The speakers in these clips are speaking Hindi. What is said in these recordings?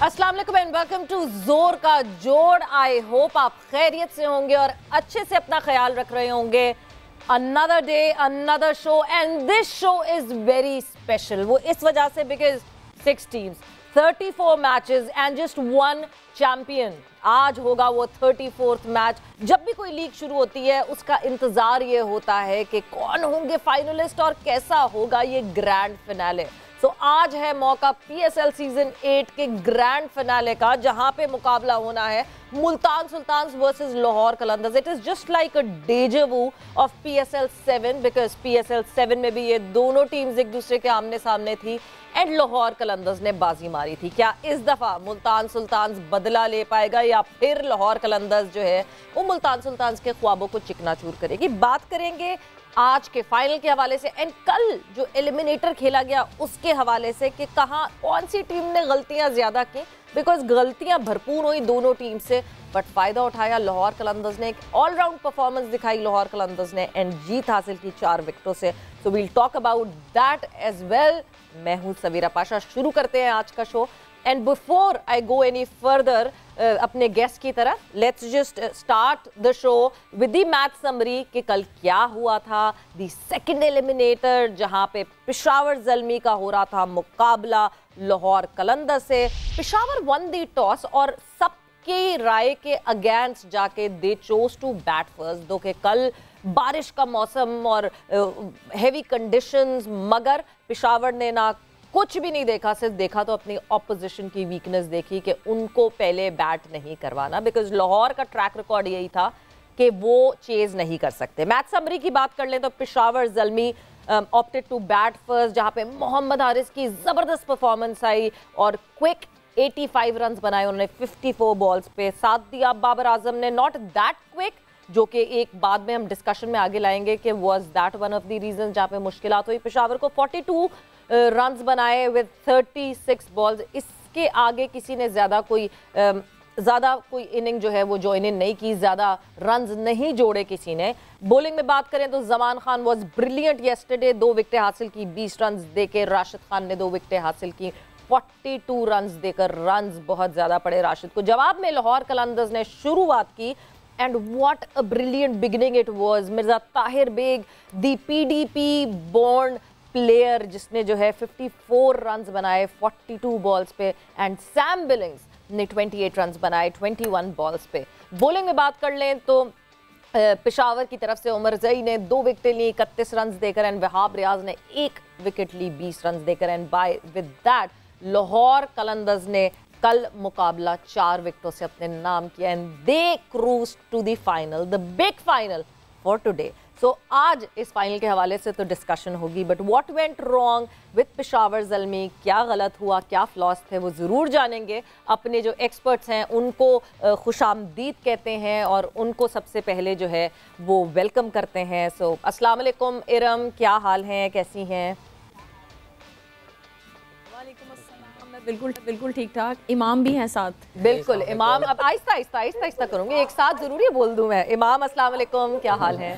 अस्सलाम वालेकुम एंड वेलकम टू जोर का जोड़। आई होप आप खैरियत से होंगे और अच्छे से अपना ख्याल रख रहे होंगे। Another day another show and this show is very special. वो इस वजह से because 6 teams, 34 matches and just one champion. आज होगा वो 34th मैच। जब भी कोई लीग शुरू होती है उसका इंतजार ये होता है कि कौन होंगे फाइनलिस्ट और कैसा होगा ये ग्रैंड फिनाले। तो आज है मौका PSL सीजन 8 के ग्रैंड फिनाले का, जहां पे मुकाबला होना है Multan sultans versus Lahore Qalandars. It is just like a deja vu of PSL 7 because PSL 7 में भी ये दोनों टीम्स एक दूसरे के आमने सामने थी एंड लाहौर कलंदर्स ने बाजी मारी थी। क्या इस दफा मुल्तान सुल्तान्स बदला ले पाएगा या फिर लाहौर कलंदर्स जो है वो मुल्तान सुल्तान्स के ख्वाबों को चिकनाचूर करेगी? बात करेंगे आज के फाइनल के हवाले से एंड कल जो एलिमिनेटर खेला गया उसके हवाले से कि कहां कौन सी टीम ने गलतियां ज्यादा की, बिकॉज गलतियां भरपूर हुई दोनों टीम से बट फायदा उठाया लाहौर कलंदर्स ने। एक ऑलराउंड परफॉर्मेंस दिखाई लाहौर कलंदर्स ने एंड जीत हासिल की 4 विकेटों से। So we'll talk about that as well. मैं हूं सवीरा पाशा। शुरू करते हैं आज का show and before I go any further अपने गेस्ट की तरफ, let's just start the show with the match summary कि कल क्या हुआ था। द सेकंड एलिमिनेटर जहां पे पेशावर ज़ल्मी का हो रहा था मुकाबला लाहौर कलंदर से। पेशावर वन द टॉस और सबकी राय के अगेंस्ट जाके दे चोज टू बैट फर्स्ट। दो के कल बारिश का मौसम और हेवी कंडीशंस, मगर पेशावर ने ना कुछ भी नहीं देखा, सिर्फ देखा तो अपनी ऑपोजिशन की वीकनेस देखी कि उनको पहले बैट नहीं करवाना, बिकॉज लाहौर का ट्रैक रिकॉर्ड यही था कि वो चेज नहीं कर सकते। मैच समरी की बात कर लें तो Peshawar Zalmi opted to bat first, जहां पे मोहम्मद हारिस की जबरदस्त परफॉर्मेंस आई और क्विक 85 रन बनाए उन्होंने 54 बॉल्स पे। साथ दिया बाबर आजम ने, नॉट दैट क्विक, जो कि एक बाद में हम डिस्कशन में आगे लाएंगे कि was that one of the reason जहां पे मुश्किलात हुई। पेशावर को 42 रन्स बनाए विद 36 बॉल्स। इसके आगे किसी ने ज़्यादा कोई इनिंग जो है वो ज्वाइन इन नहीं की, ज़्यादा रन्स नहीं जोड़े किसी ने। बॉलिंग में बात करें तो Zaman Khan was brilliant yesterday, 2 विकेटें हासिल की 20 रन्स देकर। राशिद खान ने 2 विकेटें हासिल की 42 रन्स देकर। रन्स बहुत ज़्यादा पड़े राशिद को। जवाब में लाहौर कलंदर्स ने शुरुआत की and what a brilliant beginning it was. Mirza Tahir Baig, the PDP born player, जिसने जो है 54 रन्स बनाए 42 बॉल्स पे एंड सैम बिलिंग्स ने 28 रन्स बनाए 21 बॉल्स पे। बॉलिंग में बात कर लें तो पेशावर की तरफ से उमर जई ने 2 विकेटें ली 31 रन्स देकर एंड वहाब रियाज ने 1 विकेट ली 20 रन्स देकर and by with that Lahore Qalandars ने कल मुकाबला 4 विकेटों से अपने नाम किया and they cruise to the final, the big final for today. So आज इस फाइनल के हवाले से तो डिस्कशन होगी, but what went wrong with Peshawar Zalmi, क्या गलत हुआ, क्या फ्लॉस थे, वो ज़रूर जानेंगे। अपने जो एक्सपर्ट्स हैं उनको खुशामदीद कहते हैं और उनको सबसे पहले जो है वो वेलकम करते हैं। सो अस्सलाम वालेकुम इरम, क्या हाल हैं, कैसी हैं? बिल्कुल ठीक ठाक। इमाम भी हैं साथ। बिल्कुल इमाम, अब आहिस्ता करूंगी, एक साथ जरूरी बोल दूं मैं। इमाम अस्सलाम वालेकुम, क्या हाल है?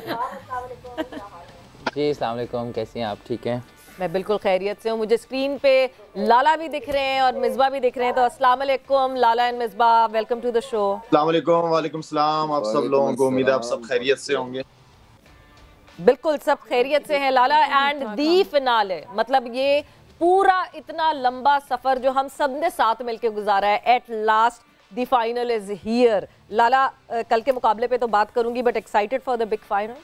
जी अस्सलाम वालेकुम, कैसी हैं आप? ठीक हैं? मैं बिल्कुल खैरियत से हूँ। मुझे स्क्रीन पे लाला भी दिख रहे हैं और मिसबा भी दिख रहे हैं, तो अस्सलाम वालेकुम Lala and Misbah, welcome to the show. अस्सलाम वालेकुम। वालेकुम सलाम। आप सब लोगों को उम्मीद है आप सब खैरियत से होंगे। बिल्कुल सब खैरियत से हैं लाला। एंड दी फिनाले, मतलब ये पूरा इतना लंबा सफर जो हम सब ने साथ मिलकर गुजारा है, at last the final is here. Lala, कल के मुकाबले पे तो बात करूंगी but excited for the big final?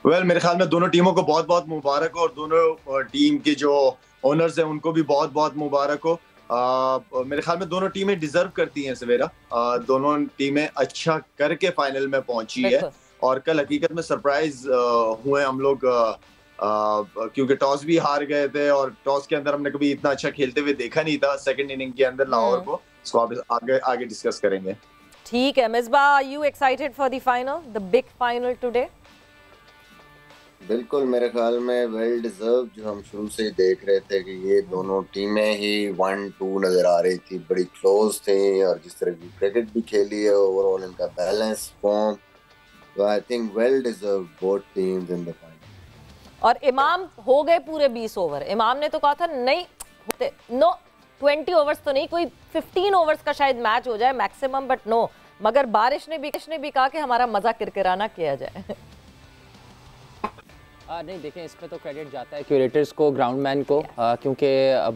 Well, मेरे ख्याल में दोनों टीमों को बहुत बहुत मुबारक हो और दोनों टीम के जो ओनर्स हैं उनको भी बहुत बहुत मुबारक हो। मेरे ख्याल में दोनों टीमें डिजर्व करती हैं सवेरा। दोनों टीमें अच्छा करके फाइनल में पहुंची है और कल हकीकत में सरप्राइज हुए हम लोग, क्योंकि टॉस भी हार गए थे और टॉस के अंदर हमने कभी इतना अच्छा खेलते हुए देखा नहीं था सेकंड इनिंग के अंदर लाहौर को। इसको आप आगे डिस्कस करेंगे। ठीक है Misbah, are you excited for the final, the big final today? बिल्कुल, मेरे ख्याल में वेल डिजर्व, जो हम शुरू से ही देख रहे थे कि ये दोनों टीमें ही 1-2 नजर आ रही थी, बड़ी क्लोज थी और जिस तरह की क्रिकेट भी खेली है ओवरऑल इनका बैलेंस फॉर्म, तो I think well deserve both teams in the final. और इमाम हो गए पूरे 20 ओवर। इमाम ने तो कहा था नहीं होते, नो 20 ओवर्स तो नहीं, कोई 15 ओवर्स का शायद मैच हो जाए मैक्सिमम, बट नो, मगर बारिश ने भी कहा कि हमारा मजा किरकिराना किया जाए। नहीं देखें, इसमें तो क्रेडिट जाता है क्यूरेटर्स को, ग्राउंडमैन को, क्योंकि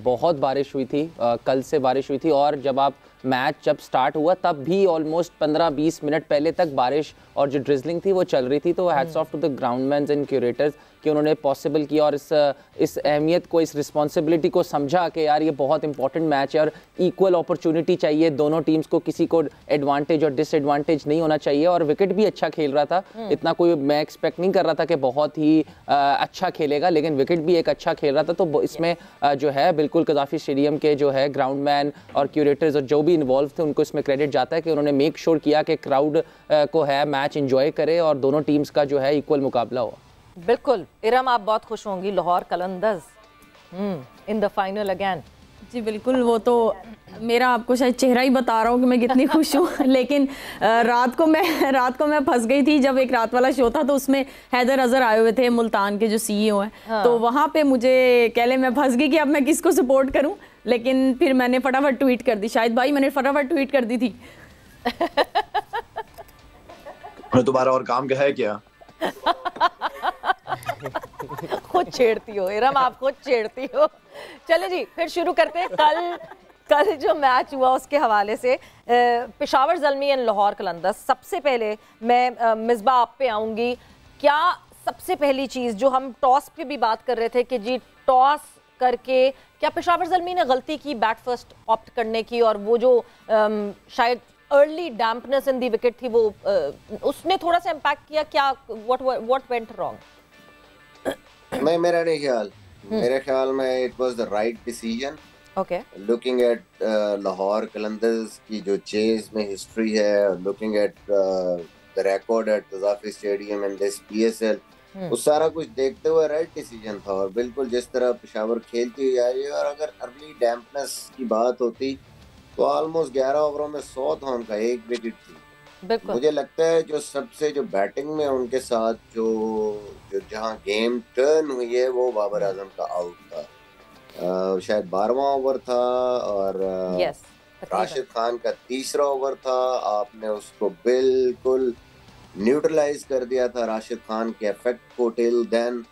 बहुत बारिश हुई थी, कल से बारिश हुई थी, और जब मैच जब स्टार्ट हुआ तब भी ऑलमोस्ट 15-20 मिनट पहले तक बारिश और जो ड्रिजलिंग थी वो चल रही थी। तो hats off to the groundsmen and curators कि उन्होंने पॉसिबल किया और इस अहमियत को, इस रिस्पॉन्सिबिलिटी को समझा कि यार ये बहुत इंपॉर्टेंट मैच है और इक्वल अपॉर्चुनिटी चाहिए दोनों टीम्स को, किसी को एडवांटेज और डिसएडवांटेज नहीं होना चाहिए। और विकेट भी अच्छा खेल रहा था, इतना कोई मैं एक्सपेक्ट नहीं कर रहा था कि बहुत ही अच्छा खेलेगा, लेकिन विकेट भी एक अच्छा खेल रहा था। तो इसमें जो है बिल्कुल कज़ाफ़ी स्टेडियम के जो है ग्राउंडमैन और क्यूरेटर्स और जो भी इन्वॉल्व थे उनको इसमें क्रेडिट जाता है कि उन्होंने मेक श्योर किया कि क्राउड को है मैच एंजॉय करे और दोनों टीम्स का जो है इक्वल मुकाबला हो। बिल्कुल इरम, आप बहुत खुश होंगी, Lahore Qalandars in the final again. जी बिल्कुल, वो तो मेरा आपको शायद चेहरा ही बता रहा हूँ कि मैं कितनी खुश हूँ। लेकिन रात को मैं फंस गई थी जब एक रात वाला शो था, तो उसमें हैदर अजहर आए हुए थे, मुल्तान के जो सीईओ हैं। हाँ। तो वहाँ पे मुझे कहले मैं फंस गई कि अब मैं किसको सपोर्ट करूँ, लेकिन फिर मैंने फटाफट ट्वीट कर दी, शायद भाई मैंने फटाफट ट्वीट कर दी थी। तुम्हारा और काम क्या है क्या? खुद छेड़ती हो इरम, आप खुद छेड़ती हो। चले जी, फिर शुरू करते हैं कल जो मैच हुआ उसके हवाले से। पेशावर ज़ल्मी एंड लाहौर कलंदर्स। सबसे पहले मैं मिसबा आप पे आऊँगी। क्या सबसे पहली चीज़ जो हम टॉस पे भी बात कर रहे थे कि जी टॉस करके क्या पेशावर ज़ल्मी ने गलती की बैट फर्स्ट ऑप्ट करने की, और वो जो शायद early dampness in the wicket थी वो उसने थोड़ा सा इम्पैक्ट किया क्या? What went wrong? मेरे ख्याल में it was the right decision. Okay, looking at Lahore Qalandars की जो चेज में हिस्ट्री है, looking at the record at Gaddafi stadium and this PSL, वो सारा कुछ देखते हुए राइट डिसीजन था। और बिल्कुल जिस तरह पेशावर खेलती हुई आई है, और अगर अर्ली डैम्पनेस की बात होती तो ऑलमोस्ट 11 ओवरों में 100 था उनका, एक विकेट थी। मुझे लगता है जो सबसे जो बैटिंग में उनके साथ जो जहां गेम टर्न हुई है वो बाबर आजम का आउट था। शायद 12वां ओवर था और राशिद खान का तीसरा ओवर था। आपने उसको बिल्कुल न्यूट्रलाइज कर दिया था राशिद खान के इफेक्ट को। टिल देन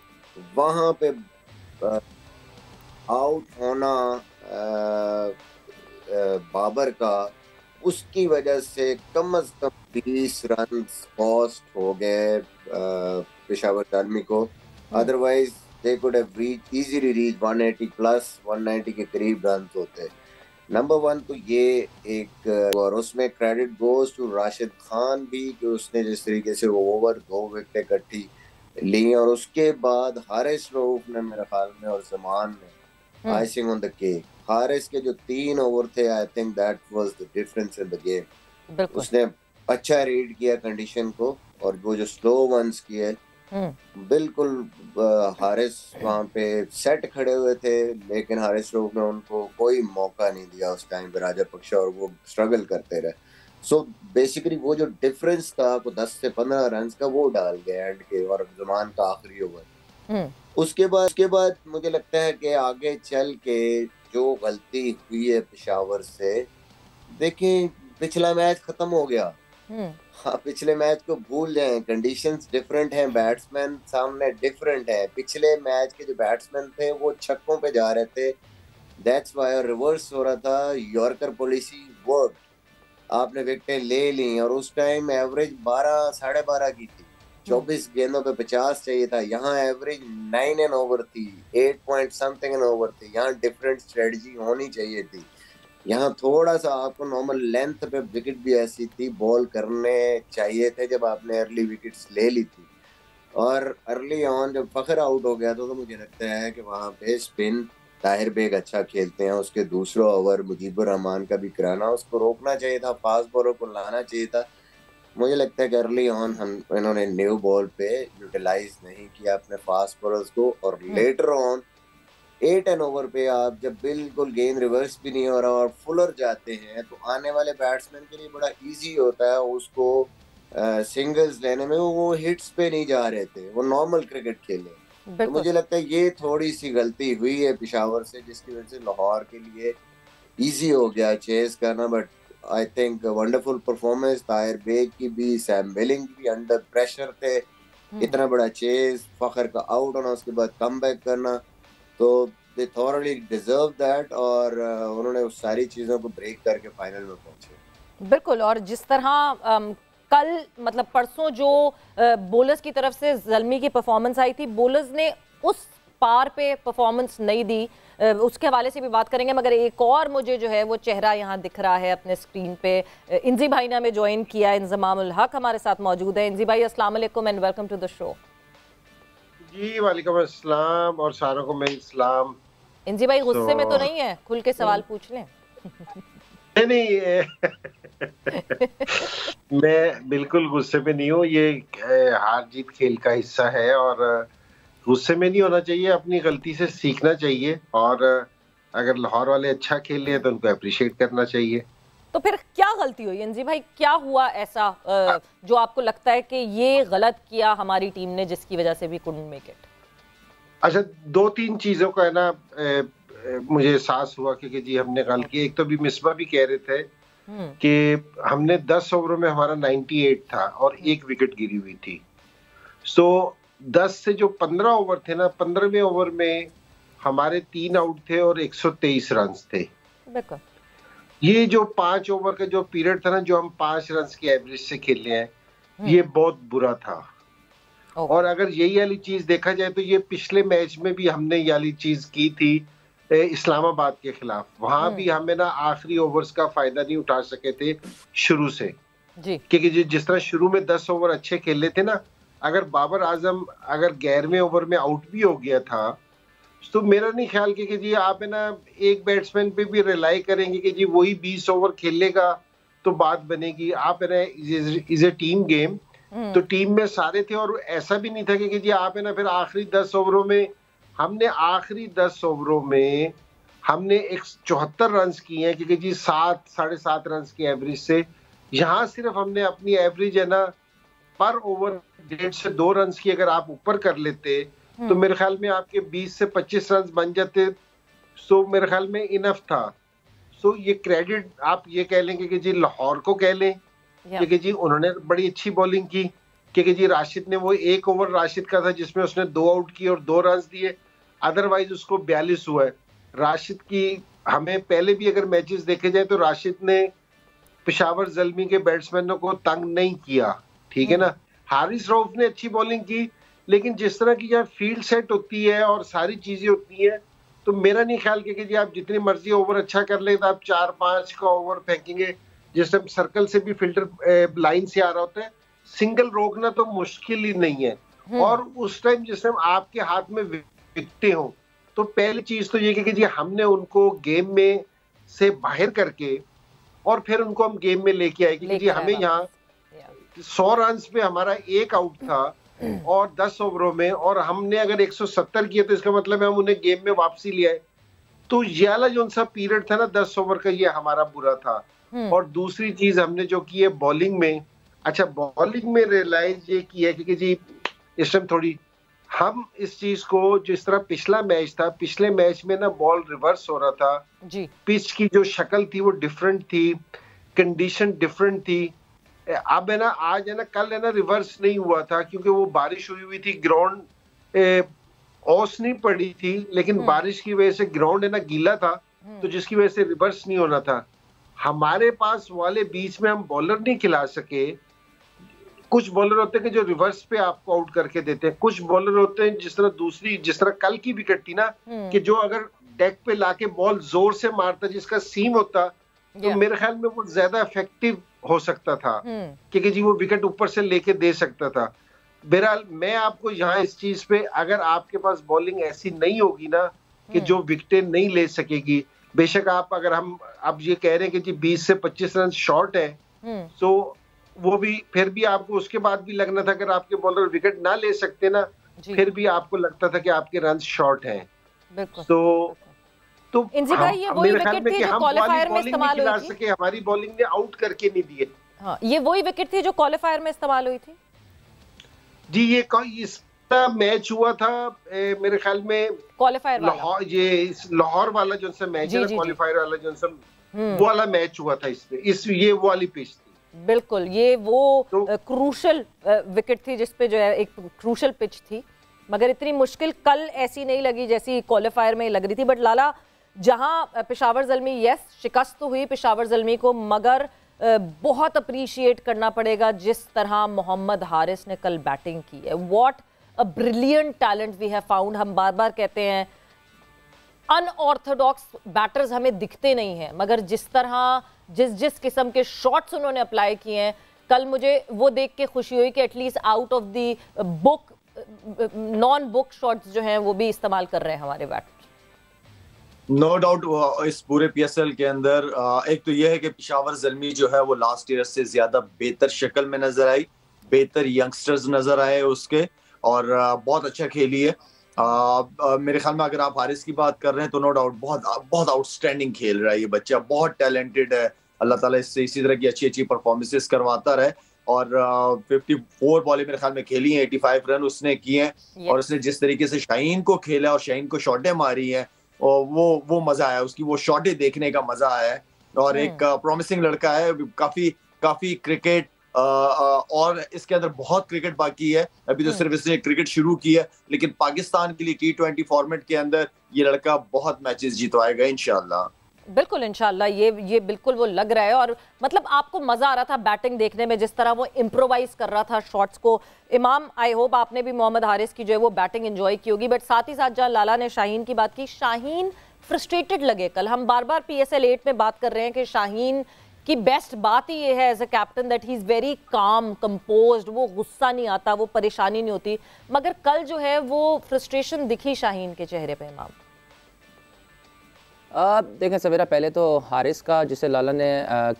वहां पे आउट होना बाबर का, उसकी वजह से कम से कम 20 रन कॉस्ट हो गए पेशावर ज़ल्मी को। Otherwise they could have easily reach 180 plus 190 के करीब रन होते। नंबर 1 तो ये एक, और उसमें credit goes to Rashid Khan भी कि उसने जिस तरीके से वो ओवर 2 विकेटें इकट्ठी ली, और उसके बाद हारिस रऊफ ने मेरे ख्याल में और जमान ने icing on the cake. Haris के जो 3 over the, I think that was the difference in the game. उसने अच्छा रीड किया कंडीशन को, और वो जो स्लो वंस किए बिल्कुल हारिस वहाँ पे सेट खड़े हुए थे, लेकिन हारिस रऊफ ने उनको कोई मौका नहीं दिया उस टाइम पे राजापक्ष, और वो स्ट्रगल करते रहे। सो बेसिकली वो जो डिफरेंस था वो 10 से 15 रन का वो डाल गया एंड के, और जमान का आखिरी ओवर। उसके बाद मुझे लगता है कि आगे चल के जो गलती हुई है पेशावर से, देखें पिछला मैच खत्म हो गया। हाँ, पिछले मैच को भूल जाएं, कंडीशंस डिफरेंट हैं, बैट्समैन सामने डिफरेंट है। पिछले मैच के जो बैट्समैन थे वो छक्कों पे जा रहे थे, दैट्स व्हाई रिवर्स हो रहा था। यॉर्कर पॉलिसी वर्क, आपने विकेटें ले ली, और उस टाइम एवरेज 12 साढ़े 12 की थी, 24 गेंदों पे 50 चाहिए था। यहाँ एवरेज 9 एन ओवर थी, 8 पॉइंट समथिंग एन ओवर थी। यहाँ डिफरेंट स्ट्रेटजी होनी चाहिए थी। यहाँ थोड़ा सा आपको नॉर्मल लेंथ पे विकेट भी ऐसी थी, बॉल करने चाहिए थे जब आपने अर्ली विकेट्स ले ली थी। और अर्ली ऑन जब फखर आउट हो गया तो मुझे लगता है कि वहाँ पे स्पिन ताहिर बेग अच्छा खेलते हैं, उसके दूसरा ओवर मुजीबुर रहमान का भी कराना, उसको रोकना चाहिए था, फास्ट बॉलर को लाना चाहिए था। मुझे लगता है कि अर्ली ऑन इन्होंने न्यू बॉल पे यूटिलाइज नहीं किया अपने फास्ट बॉलर्स को, और लेटर ऑन 8 एन ओवर पे आप जब बिल्कुल गेंद रिवर्स भी नहीं हो रहा और फुलर जाते हैं तो आने वाले बैट्समैन के लिए बड़ा इजी होता है उसको सिंगल्स लेने में। वो हिट्स पे नहीं जा रहे थे, वो नॉर्मल क्रिकेट खेले। तो मुझे लगता है ये थोड़ी सी गलती हुई है पेशावर से, जिसकी वजह से लाहौर के लिए इजी हो गया चेस करना, but I think wonderful performance Tahir Baig की भी, सैम वेलिंग भी अंडर प्रेशर थे, इतना बड़ा चेस, फखर का आउट होना, उसके बाद कमबैक करना, तो दे थॉरली डिजर्व दैट, और उन्होंने उस सारी चीज़ों को ब्रेक करके फाइनल में पहुंचे। बिल्कुल, और जिस तरह कल मतलब परसों जो बोलर्स की तरफ से ज़ल्मी की परफॉर्मेंस आई थी, बोलर्स ने उस पार पे परफॉर्मेंस नहीं दी, उसके हवाले से भी बात करेंगे। मगर एक और मुझे जो है वो चेहरा यहाँ दिख रहा है अपने स्क्रीन पे, इंजी भाई ने हमें ज्वाइन किया, इंजमामुल हक हमारे साथ मौजूद है। इंजी भाई अस्सलाम वालेकुम and welcome to the show. जी वालेकुम अस्सलाम और सारों को मेरी सलाम। इंजी भाई गुस्से में तो नहीं है? खुल के सवाल पूछ लें। नहीं मैं बिल्कुल गुस्से में नहीं हूँ, ये हार जीत खेल का हिस्सा है और गुस्से में नहीं होना चाहिए, अपनी गलती से सीखना चाहिए, और अगर लाहौर वाले अच्छा खेल रहे हैं तो उनको अप्रिशिएट करना चाहिए। तो फिर क्या गलती हुई इंजी भाई, क्या हुआ ऐसा जो आपको लगता है कि ये गलत किया हमारी टीम ने जिसकी वजह से भी कुडंट मेक इट? अच्छा, 2-3 चीजों का है ना मुझे एहसास हुआ कि जी हमने गलत की। एक तो भी मिसबा भी कह रहे थे कि हमने 10 ओवरों में हमारा 98 था और 1 विकेट गिरी हुई थी। सो 10 से जो 15 ओवर थे ना, 15वें ओवर में हमारे 3 आउट थे और 123 रन थे। ये जो 5 ओवर का जो पीरियड था ना, जो हम 5 रन की एवरेज से खेले हैं, ये बहुत बुरा था। और अगर यही वाली चीज देखा जाए तो ये पिछले मैच में भी हमने ये वाली चीज की थी इस्लामाबाद के खिलाफ, वहां भी हमें ना आखिरी ओवर्स का फायदा नहीं उठा सके थे शुरू से जी, क्योंकि जिस तरह शुरू में 10 ओवर अच्छे खेले थे ना, अगर बाबर आजम अगर 11वें ओवर में आउट भी हो गया था तो मेरा नहीं ख्याल कि जी आप है ना एक बैट्समैन पे भी रिलाई करेंगे कि जी वही 20 ओवर खेलेगा तो बात बनेगी। आप है ना इज ए टीम गेम, तो टीम में सारे थे, और ऐसा भी नहीं था कि जी आप है ना फिर आखिरी 10 ओवरों में हमने 74 रन किए हैं, क्योंकि जी 7-7.5 रन की एवरेज से यहाँ सिर्फ हमने अपनी एवरेज है ना पर ओवर 1.5 से 2 रन की अगर आप ऊपर कर लेते तो मेरे ख्याल में आपके 20 से 25 रन बन जाते, सो मेरे ख्याल में इनफ था। सो ये क्रेडिट आप ये कह लेंगे कि जी लाहौर को कह लें क्योंकि जी उन्होंने बड़ी अच्छी बॉलिंग की, क्योंकि जी राशिद ने वो 1 ओवर राशिद का था जिसमें उसने 2 आउट किए और 2 रन दिए, अदरवाइज उसको 42 हुआ है। राशिद की हमें पहले भी अगर मैचेस देखे जाए तो राशिद ने पेशावर ज़ल्मी के बैट्समैनों को तंग नहीं किया, ठीक है ना। हारिस रऊफ ने अच्छी बॉलिंग की, लेकिन जिस तरह की जब फील्ड सेट होती है और सारी चीजें होती है तो मेरा नहीं ख्याल कि जी आप जितनी मर्जी ओवर अच्छा कर ले तो आप 4-5 का ओवर फेंकेंगे, जिस टाइम सर्कल से भी फिल्टर लाइन से आ रहा होता है, सिंगल रोकना तो मुश्किल ही नहीं है। और उस टाइम जिस टाइम आपके हाथ में विकेटें हो तो पहली चीज तो ये कि जी हमने उनको गेम में से बाहर करके और फिर उनको हम गेम में लेके आए, क्योंकि जी हमें यहाँ 100 रन पे हमारा 1 आउट था और 10 ओवरों में, और हमने अगर 170 किए तो इसका मतलब है हम उन्हें गेम में वापसी ले आए। तो ये वाला जो सा पीरियड था ना 10 ओवर का, ये हमारा बुरा था। और दूसरी चीज हमने जो की है बॉलिंग में, अच्छा बॉलिंग में रियलाइज ये किया है कि जी इस टाइम थोड़ी हम इस चीज को, जिस तरह पिछला मैच था, पिछले मैच में ना बॉल रिवर्स हो रहा था जी, पिच की जो शक्ल थी वो डिफरेंट थी, कंडीशन डिफरेंट थी। अब है ना आज है ना कल है ना रिवर्स नहीं हुआ था क्योंकि वो बारिश हुई थी, ग्राउंड ओस नहीं पड़ी थी, लेकिन बारिश की वजह से ग्राउंड है ना गीला था, तो जिसकी वजह से रिवर्स नहीं होना था। हमारे पास वाले बीच में हम बॉलर नहीं खिला सके। कुछ बॉलर होते हैं कि जो रिवर्स पे आपको आउट करके देते हैं, कुछ बॉलर होते हैं जिस तरह कल की विकेट थी ना कि जो अगर डेक पे लाके बॉल जोर से मारता जिसका सीम होता तो मेरे ख्याल में वो ज्यादा इफेक्टिव हो सकता था, क्योंकि जी वो विकेट ऊपर से लेके दे सकता था। बहरहाल मैं आपको यहाँ इस चीज पे, अगर आपके पास बॉलिंग ऐसी नहीं होगी ना कि जो विकेटें नहीं ले सकेगी, बेशक आप अगर हम अब ये कह रहे हैं कि जी 20 से 25 रन शॉर्ट है, तो वो भी फिर भी आपको उसके बाद भी लगना था अगर आपके बॉलर विकेट ना ले सकते ना फिर भी आपको लगता था कि आपके रन शॉर्ट हैं। तो ये वही विकेट थी जो क्वालीफायर में इस्तेमाल हुई थी, हमारी बॉलिंग ने आउट करके नहीं दिए। हाँ, ये वही विकेट थी जो क्वालीफायर में इस्तेमाल हुई थी। जी ये मैच हुआ था मेरे ख्याल में क्वालिफायर लाहौर, ये लाहौर वाला जो सा मैच है, क्वालिफायर वाला जो सा वो वाला मैच हुआ था इसमें, ये वो वाली पिच थी। बिल्कुल, ये वो क्रूशल विकेट थी जिसपे जो है एक क्रूशल पिच थी, मगर इतनी मुश्किल कल ऐसी नहीं लगी जैसी क्वालिफायर में लग रही थी। बट लाला, जहां पेशावर ज़ल्मी शिकस्त तो हुई पेशावर ज़ल्मी को, मगर बहुत अप्रिशिएट करना पड़ेगा जिस तरह मोहम्मद हारिस ने कल बैटिंग की है। What a brilliant talent we have found. हम बार बार कहते हैं अनऑर्थोडॉक्स बैटर्स हमें दिखते नहीं हैं, मगर जिस तरह जिस किस्म के शॉट्स उन्होंने अप्लाई किए हैं कल, मुझे वो देख के खुशी हुई कि at least out of the book, non book shots जो हैं वो भी इस्तेमाल कर रहे हैं हमारे बैटर्स। नो डाउट इस पूरे पीएसएल के अंदर एक तो यह है कि पेशावर ज़ल्मी जो है वो लास्ट ईयर से ज्यादा बेहतर शक्ल में नजर आई, बेहतर यंगस्टर्स नजर आए उसके, और बहुत अच्छा खेली है। मेरे ख्याल में अगर आप हारिस की बात कर रहे हैं तो नो डाउट बहुत आउटस्टैंडिंग खेल रहा है ये बच्चा, बहुत टैलेंटेड है। अल्लाह ताला इससे इसी तरह की अच्छी परफॉर्मेंसेस करवाता रहे। और 54 बॉलें मेरे ख्याल में खेली हैं, 85 रन उसने किए हैं। और उसने जिस तरीके से शाहीन को खेला और शाहीन को शॉटें मारी हैं, वो मजा आया, उसकी वो शॉटें देखने का मजा आया है। और एक प्रॉमिसिंग लड़का है, काफी क्रिकेट और इसके अंदर बहुत क्रिकेट बाकी है। अभी तो सिर्फ इसने क्रिकेट शुरू की है, लेकिन पाकिस्तान के लिए T20 फॉर्मेट के अंदर ये लड़का बहुत मैचेस जितवाएगा इंशाल्लाह। बिल्कुल इंशाल्लाह, ये बिल्कुल वो लग रहा है। और मतलब आपको मजा आ रहा था बैटिंग देखने में, जिस तरह वो इम्प्रोवाइज कर रहा था शॉट्स को। इमाम, आई होप आपने भी मोहम्मद हारिस की जो है वो बैटिंग एंजॉय की होगी। बट साथ ही साथ जहाँ लाला ने शाहीन की बात की, शाहीन फ्रस्ट्रेटेड लगे कल। हम बार बार PSL 8 में बात कर रहे हैं कि शाहीन की बेस्ट बात ही ये है as a captain that he is very calm, composed, वो गुस्सा नहीं आता, वो परेशानी नहीं होती। मगर कल जो है वो फ्रस्ट्रेशन दिखी शाहीन के चेहरे पे। इमाम, देखें सवेरा, पहले तो हारिस का जिसे लाला ने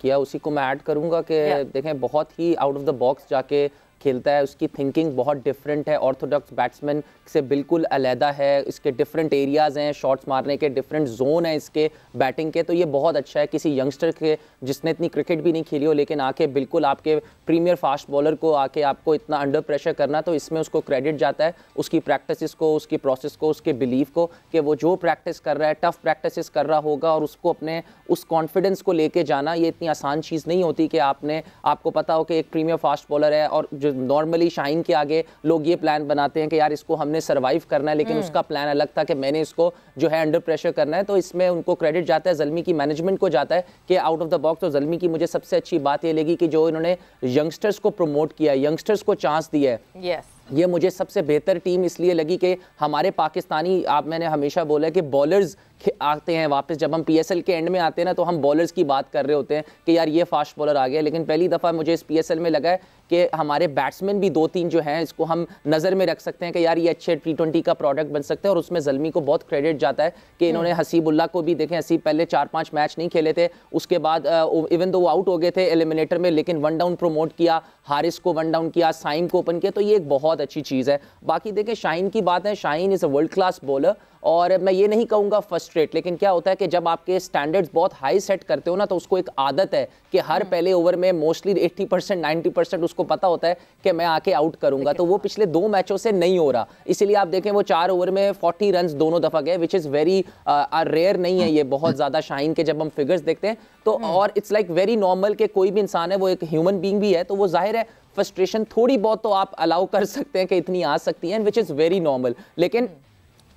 किया उसी को मैं ऐड करूंगा कि देखें बहुत ही आउट ऑफ द बॉक्स जाके खेलता है, उसकी थिंकिंग बहुत डिफरेंट है, ऑर्थोडॉक्स बैट्समैन से बिल्कुल अलहदा है, इसके डिफरेंट एरियाज़ हैं शॉट्स मारने के, डिफरेंट जोन है इसके बैटिंग के। तो ये बहुत अच्छा है किसी यंगस्टर के जिसने इतनी क्रिकेट भी नहीं खेली हो, लेकिन आके बिल्कुल आपके प्रीमियर फास्ट बॉलर को आके आपको इतना अंडर प्रेशर करना, तो इसमें उसको क्रेडिट जाता है उसकी प्रैक्टिस को, उसकी प्रोसेस को, उसके बिलीव को कि वो जो प्रैक्टिस कर रहा है, टफ प्रैक्टिस कर रहा होगा, और उसको अपने उस कॉन्फिडेंस को लेके जाना ये इतनी आसान चीज़ नहीं होती कि आपको पता हो कि एक प्रीमियर फास्ट बॉलर है। और जो नॉर्मली शाहीन के आगे लोग ये प्लान बनाते हैं कि यार इसको हमने सर्वाइव करना है, लेकिन उसका प्लान अलग था कि मैंने इसको जो है अंडर प्रेशर करना है। तो इसमें उनको क्रेडिट जाता है, ज़ल्मी की मैनेजमेंट को जाता है कि आउट ऑफ द बॉक्स। तो ज़ल्मी की मुझे सबसे अच्छी बात ये लगी कि जो इन्होंने यंगस्टर्स को प्रमोट किया, यंगस्टर्स को चांस दिया है, ये मुझे सबसे बेहतर टीम इसलिए लगी कि हमारे पाकिस्तानी, मैंने हमेशा बोला है कि बॉलर्स आते हैं वापस, जब हम PSL के एंड में आते हैं ना तो हम बॉलर्स की बात कर रहे होते हैं कि यार ये फास्ट बॉलर आ गया, लेकिन पहली दफ़ा मुझे इस PSL में लगा है कि हमारे बैट्समैन भी 2-3 जो हैं इसको हम नज़र में रख सकते हैं कि यार ये अच्छे T20 का प्रोडक्ट बन सकते हैं। और उसमें ज़ल्मी को बहुत क्रेडिट जाता है कि इन्होंने हसीबुल्ला को भी, देखें हसीब पहले 4-5 मैच नहीं खेले थे, उसके बाद इवन तो वो आउट हो गए थे एलिमिनेटर में, लेकिन 1 डाउन प्रमोट किया, हारिस को 1 डाउन किया, साइम को ओपन किया, तो ये एक बहुत अच्छी चीज़ है। बाकी देखें शाहीन की बात है, Shaheen is a world class bowler, और मैं ये नहीं कहूँगा फ्रस्ट्रेट, लेकिन क्या होता है कि जब आपके स्टैंडर्ड्स बहुत हाई सेट करते हो ना, तो उसको एक आदत है कि हर पहले ओवर में मोस्टली 80% 90% उसको पता होता है कि मैं आके आउट करूंगा। तो वो पिछले 2 मैचों से नहीं हो रहा, इसीलिए आप देखें वो 4 ओवर में 40 रन दोनों दफा गए, विच इज़ वेरी रेयर नहीं है ये बहुत ज़्यादा शाहीन के जब हम फिगर्स देखते हैं तो। और इट्स लाइक वेरी नॉर्मल कि कोई भी इंसान है, वो एक ह्यूमन बीइंग भी है, तो वो जाहिर है फ्रस्ट्रेशन थोड़ी बहुत तो आप अलाउ कर सकते हैं कि इतनी आ सकती है, विच इज़ वेरी नॉर्मल। लेकिन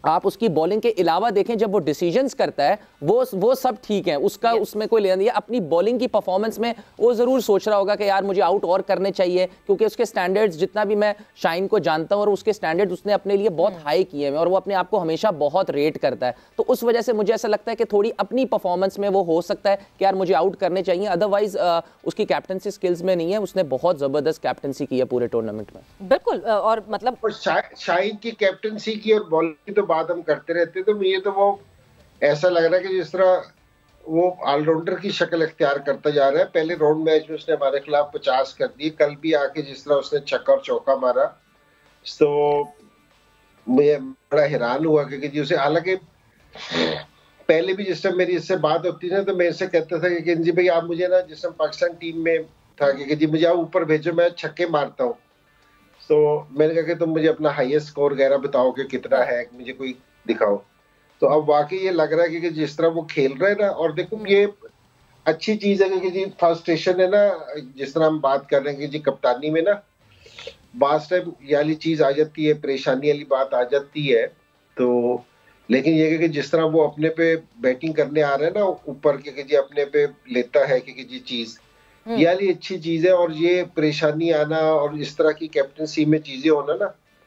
आप उसकी बॉलिंग के अलावा देखें, जब वो डिसीजंस करता है वो सब ठीक है, उसका उसमें कोई लेना नहीं है। अपनी बॉलिंग की परफॉर्मेंस में वो ज़रूर सोच रहा होगा कि यार मुझे आउट और करने चाहिए, क्योंकि उसके स्टैंडर्ड्स, जितना भी मैं शाहीन को जानता हूं, और उसके स्टैंडर्ड्स उसने अपने लिए बहुत हाई किए हैं और वो अपने आप को हमेशा बहुत रेट करता है। तो उस वजह से मुझे ऐसा लगता है कि थोड़ी अपनी परफॉर्मेंस में वो हो सकता है कि यार मुझे आउट करने चाहिए, अदरवाइज उसकी कैप्टनसी स्किल्स में नहीं है। उसने बहुत ज़बरदस्त कैप्टनसी की है पूरे टूर्नामेंट में। बिल्कुल, और मतलब शाहीन की कैप्टनसी की और बॉलिंग की तो बात हम करते रहते, तो मुझे तो वो ऐसा लग रहा है कि जिस तरह वो ऑलराउंडर की शक्ल इख्तियार करता जा रहा है। पहले राउंड मैच में उसने हमारे खिलाफ 50 कर दिए, कल भी आके जिस तरह उसने छक्का और चौका मारा, तो मैं बड़ा हैरान हुआ क्योंकि उसे, हालांकि पहले भी जिस टाइम मेरी इससे बात होती ना तो मैं इससे कहता था कि जी भाई आप मुझे ना, जिस टाइम पाकिस्तान टीम में था कि जी मुझे आप ऊपर भेजो, मैं छक्के मारता हूँ। तो मैंने कहा कि तुम मुझे अपना हाईएस्ट स्कोर वगैरह बताओ कि कितना है, मुझे कोई दिखाओ। तो अब वाकई ये लग रहा है कि जिस तरह वो खेल रहे हैं ना, और देखो ये अच्छी चीज है कि जी फ्रस्ट्रेशन है ना, जिस तरह हम बात कर रहे हैं कि जी कप्तानी में ना बास टाइम ये वाली चीज आ जाती है, परेशानी वाली बात आ जाती है। तो लेकिन ये कि जिस तरह वो अपने पे बैटिंग करने आ रहे हैं ना ऊपर के, जी अपने पे लेता है कि जी चीज ये वाली अच्छी चीज है। और ये परेशानी आना और इस तरह की कैप्टनसी में चीजें होना ना,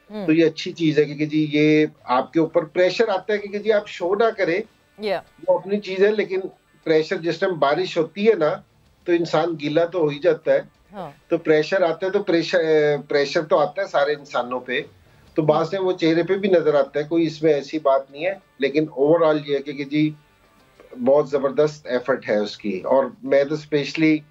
तो ये अच्छी चीज है कि जी ये आपके ऊपर प्रेशर आता है कि जी आप शो ना करें, वो अपनी चीज है। लेकिन प्रेशर जिस टाइम बारिश होती है ना, तो इंसान गीला तो हो ही जाता है। हाँ। तो प्रेशर आता है, तो प्रेशर तो आता है सारे इंसानों पे। तो बास में वो चेहरे पे भी नजर आता है, कोई इसमें ऐसी बात नहीं है। लेकिन ओवरऑल ये है कि जी बहुत जबरदस्त एफर्ट है उसकी। और मैं तो स्पेशली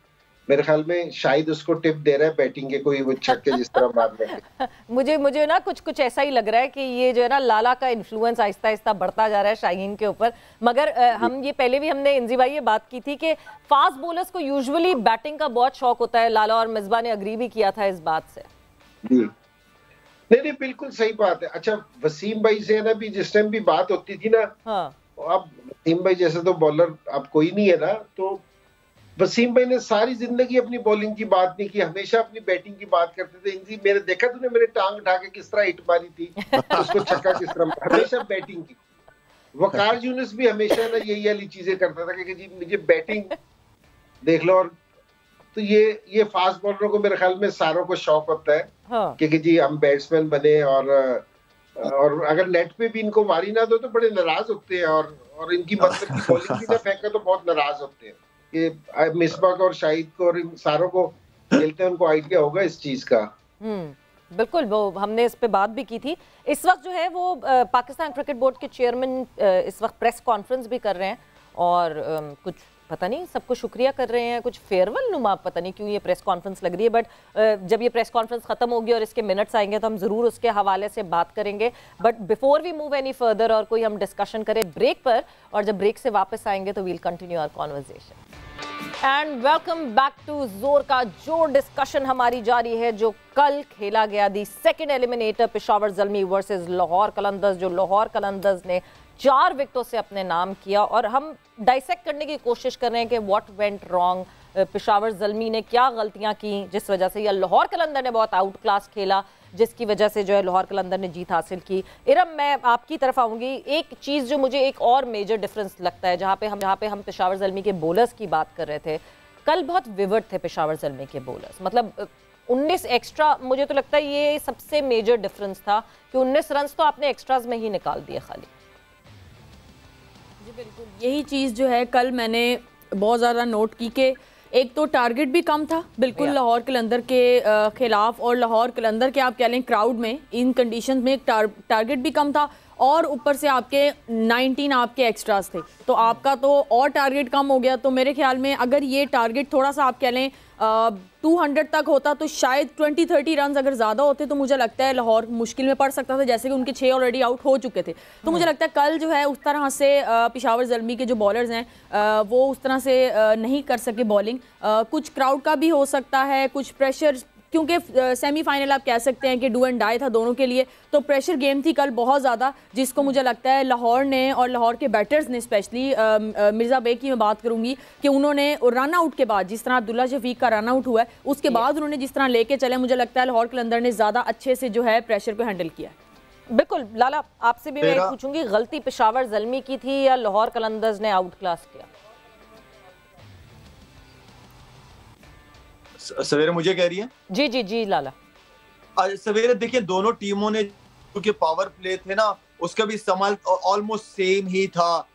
मेरे ख्याल में शायद उसको टिप दे रहा है बैटिंग के, कोई वो छक्के जिस तरह मार रहे हैं। मुझे ना कुछ ऐसा ही लग रहा है कि ये जो है ना लाला का इन्फ्लुएंस आहिस्ता आहिस्ता बढ़ता जा रहा है शाहीन के ऊपर। मगर हम ये पहले भी हमने इंजी भाई ये बात की थी कि फास्ट बॉलर्स को यूजुअली बैटिंग का बहुत शौक होता है। लाला और मिसबा ने अग्री भी किया था इस बात से। नहीं बिल्कुल सही बात है। अच्छा वसीम भाई से ना भी जिस टाइम भी बात होती थी ना, हाँ। अब वसीम भाई जैसे तो बॉलर अब कोई नहीं है ना, तो वसीम भाई ने सारी जिंदगी अपनी बॉलिंग की बात नहीं की, हमेशा अपनी बैटिंग की बात करते थे। इंजी मेरे देखा तूने मेरे टांग उठा के किस तरह हिट मारी थी, उसको छक्का किस तरह, हमेशा बैटिंग की। वकार यूनुस भी हमेशा ना यही वाली चीजें करता था कि जी मुझे बैटिंग देख लो। और तो ये फास्ट बॉलरों को मेरे ख्याल में सारों को शौक होता है, हाँ। कि जी हम बैट्समैन बने। और अगर नेट पे भी इनको वारी ना दो तो बड़े नाराज होते हैं। और इनकी मतलब की बॉलिंग भी ना फेंका तो बहुत नाराज होते हैं। कि मिसबाक और शाहिद को और इन सारों को खेलते हैं, उनको आइडिया होगा इस चीज का। बिल्कुल, वो हमने इस पे बात भी की थी। इस वक्त जो है वो पाकिस्तान क्रिकेट बोर्ड के चेयरमैन इस वक्त प्रेस कॉन्फ्रेंस भी कर रहे हैं और कुछ पता नहीं सबको शुक्रिया कर रहे हैं, कुछ फेयरवेल नुमा, पता नहीं क्यों ये प्रेस कॉन्फ्रेंस लग रही है। बट जब ये प्रेस कॉन्फ्रेंस खत्म होगी और इसके मिनट्स आएंगे तो हम जरूर उसके हवाले से बात करेंगे। But before we move any further और कोई हम डिस्कशन करें ब्रेक पर, और जब ब्रेक से वापस आएंगे तो we'll continue our conversation. And welcome back to Zor ka जोर। डिस्कशन हमारी जारी है जो कल खेला गया the second eliminator Peshawar Zalmi versus Lahore Qalandars, जो लाहौर कलंदर्स ने 4 विकेटों से अपने नाम किया। और हम डाइसेक्ट करने की कोशिश कर रहे हैं कि what went wrong, Peshawar Zalmi ने क्या गलतियां की जिस वजह से, या लाहौर कलंदर ने बहुत आउट क्लास खेला जिसकी वजह से जो है लाहौर कलंदर ने जीत हासिल की। इरम, मैं आपकी तरफ आऊँगी। एक चीज़ जो मुझे एक और मेजर डिफरेंस लगता है, जहाँ पे हम पेशावर ज़ल्मी के बॉलर्स की बात कर रहे थे, कल बहुत विविड थे पेशावर ज़ल्मी के बॉलर्स। मतलब 19 एक्स्ट्रा, मुझे तो लगता है ये सबसे मेजर डिफरेंस था कि 19 रन तो आपने एक्स्ट्राज में ही निकाल दिए खाली। जी बिल्कुल, यही चीज़ जो है कल मैंने बहुत ज़्यादा नोट की कि एक तो टारगेट भी कम था बिल्कुल लाहौर कलंदर के खिलाफ, और लाहौर कलंदर के आप कह लें क्राउड में इन कंडीशंस में एक टारगेट भी कम था, और ऊपर से आपके 19 आपके एक्स्ट्रास थे, तो आपका तो और टारगेट कम हो गया। तो मेरे ख्याल में अगर ये टारगेट थोड़ा सा आप कह लें 200 तक होता तो शायद 20-30 रन अगर ज़्यादा होते तो मुझे लगता है लाहौर मुश्किल में पड़ सकता था, जैसे कि उनके 6 ऑलरेडी आउट हो चुके थे। तो मुझे लगता है कल जो है उस तरह से पेशावर ज़ल्मी के जो बॉलर्स हैं वो उस तरह से नहीं कर सके बॉलिंग। कुछ क्राउड का भी हो सकता है, कुछ प्रेशर, क्योंकि सेमीफाइनल आप कह सकते हैं कि डू एंड डाई था दोनों के लिए, तो प्रेशर गेम थी कल बहुत ज़्यादा, जिसको मुझे लगता है लाहौर ने और लाहौर के बैटर्स ने, स्पेशली मिर्ज़ा बेग की मैं बात करूंगी कि उन्होंने रन आउट के बाद, जिस तरह अब्दुल्ला शफीक का रन आउट हुआ है उसके बाद उन्होंने जिस तरह लेके चले, मुझे लगता है लाहौर कलंदर ने ज़्यादा अच्छे से जो है प्रेशर को हैंडल किया। बिल्कुल लाला, आपसे भी मैं पूछूंगी, गलती पेशावर ज़ल्मी की थी या लाहौर कलंदर्स ने आउट क्लास किया? सवेरे मुझे कह रही है? जी जी जी लाला। सवेरे देखिए दोनों टीमों ने जो पावर प्ले थे ना उसका भी इस्तेमाल ऑलमोस्ट सेम ही था।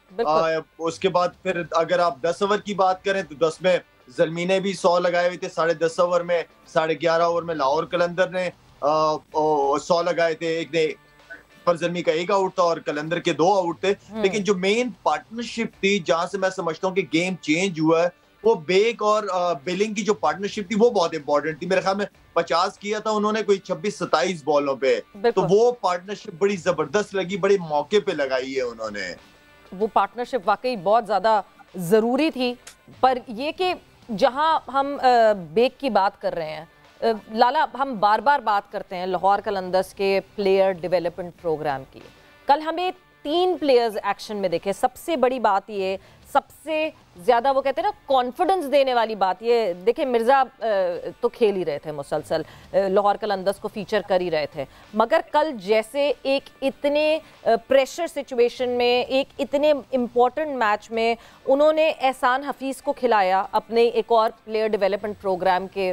उसके बाद फिर अगर आप 10 ओवर की बात करें तो 10 में ज़ल्मी ने भी 100 लगाए हुए थे, 10.5 ओवर में, 11.5 ओवर में लाहौर कलंदर ने 100 लगाए थे। एक ने पर ज़ल्मी का 1 आउट था और कलंदर के 2 आउट थे। लेकिन जो मेन पार्टनरशिप थी, जहां से मैं समझता हूँ कि गेम चेंज हुआ है, वो बेग और बिलिंग की जो पार्टनरशिप थी वो बहुत इंपॉर्टेंट थी। मेरे ख्याल में 50 किया था उन्होंने कोई 26-27 बॉलों पे, तो वो पार्टनरशिप बड़ी जबरदस्त लगी, बड़े मौके पे लगाई है उन्होंने। वो पार्टनरशिप वाकई बहुत ज्यादा जरूरी थी। पर ये कि जहां हम बेग की बात कर रहे हैं, लाला, हम बार बार बात करते हैं लाहौर कलंदर्स के प्लेयर डेवलपमेंट प्रोग्राम की। कल हमें 3 प्लेयर्स एक्शन में देखे। सबसे बड़ी बात ये, सबसे ज़्यादा वो कहते हैं ना कॉन्फिडेंस देने वाली बात ये, देखिए मिर्ज़ा तो खेल ही रहे थे मुसलसल, लाहौर कलंदर्स को फीचर कर ही रहे थे, मगर कल जैसे एक इतने प्रेशर सिचुएशन में, एक इतने इम्पॉर्टेंट मैच में उन्होंने एहसान हफीज़ को खिलाया, अपने एक और प्लेयर डेवलपमेंट प्रोग्राम के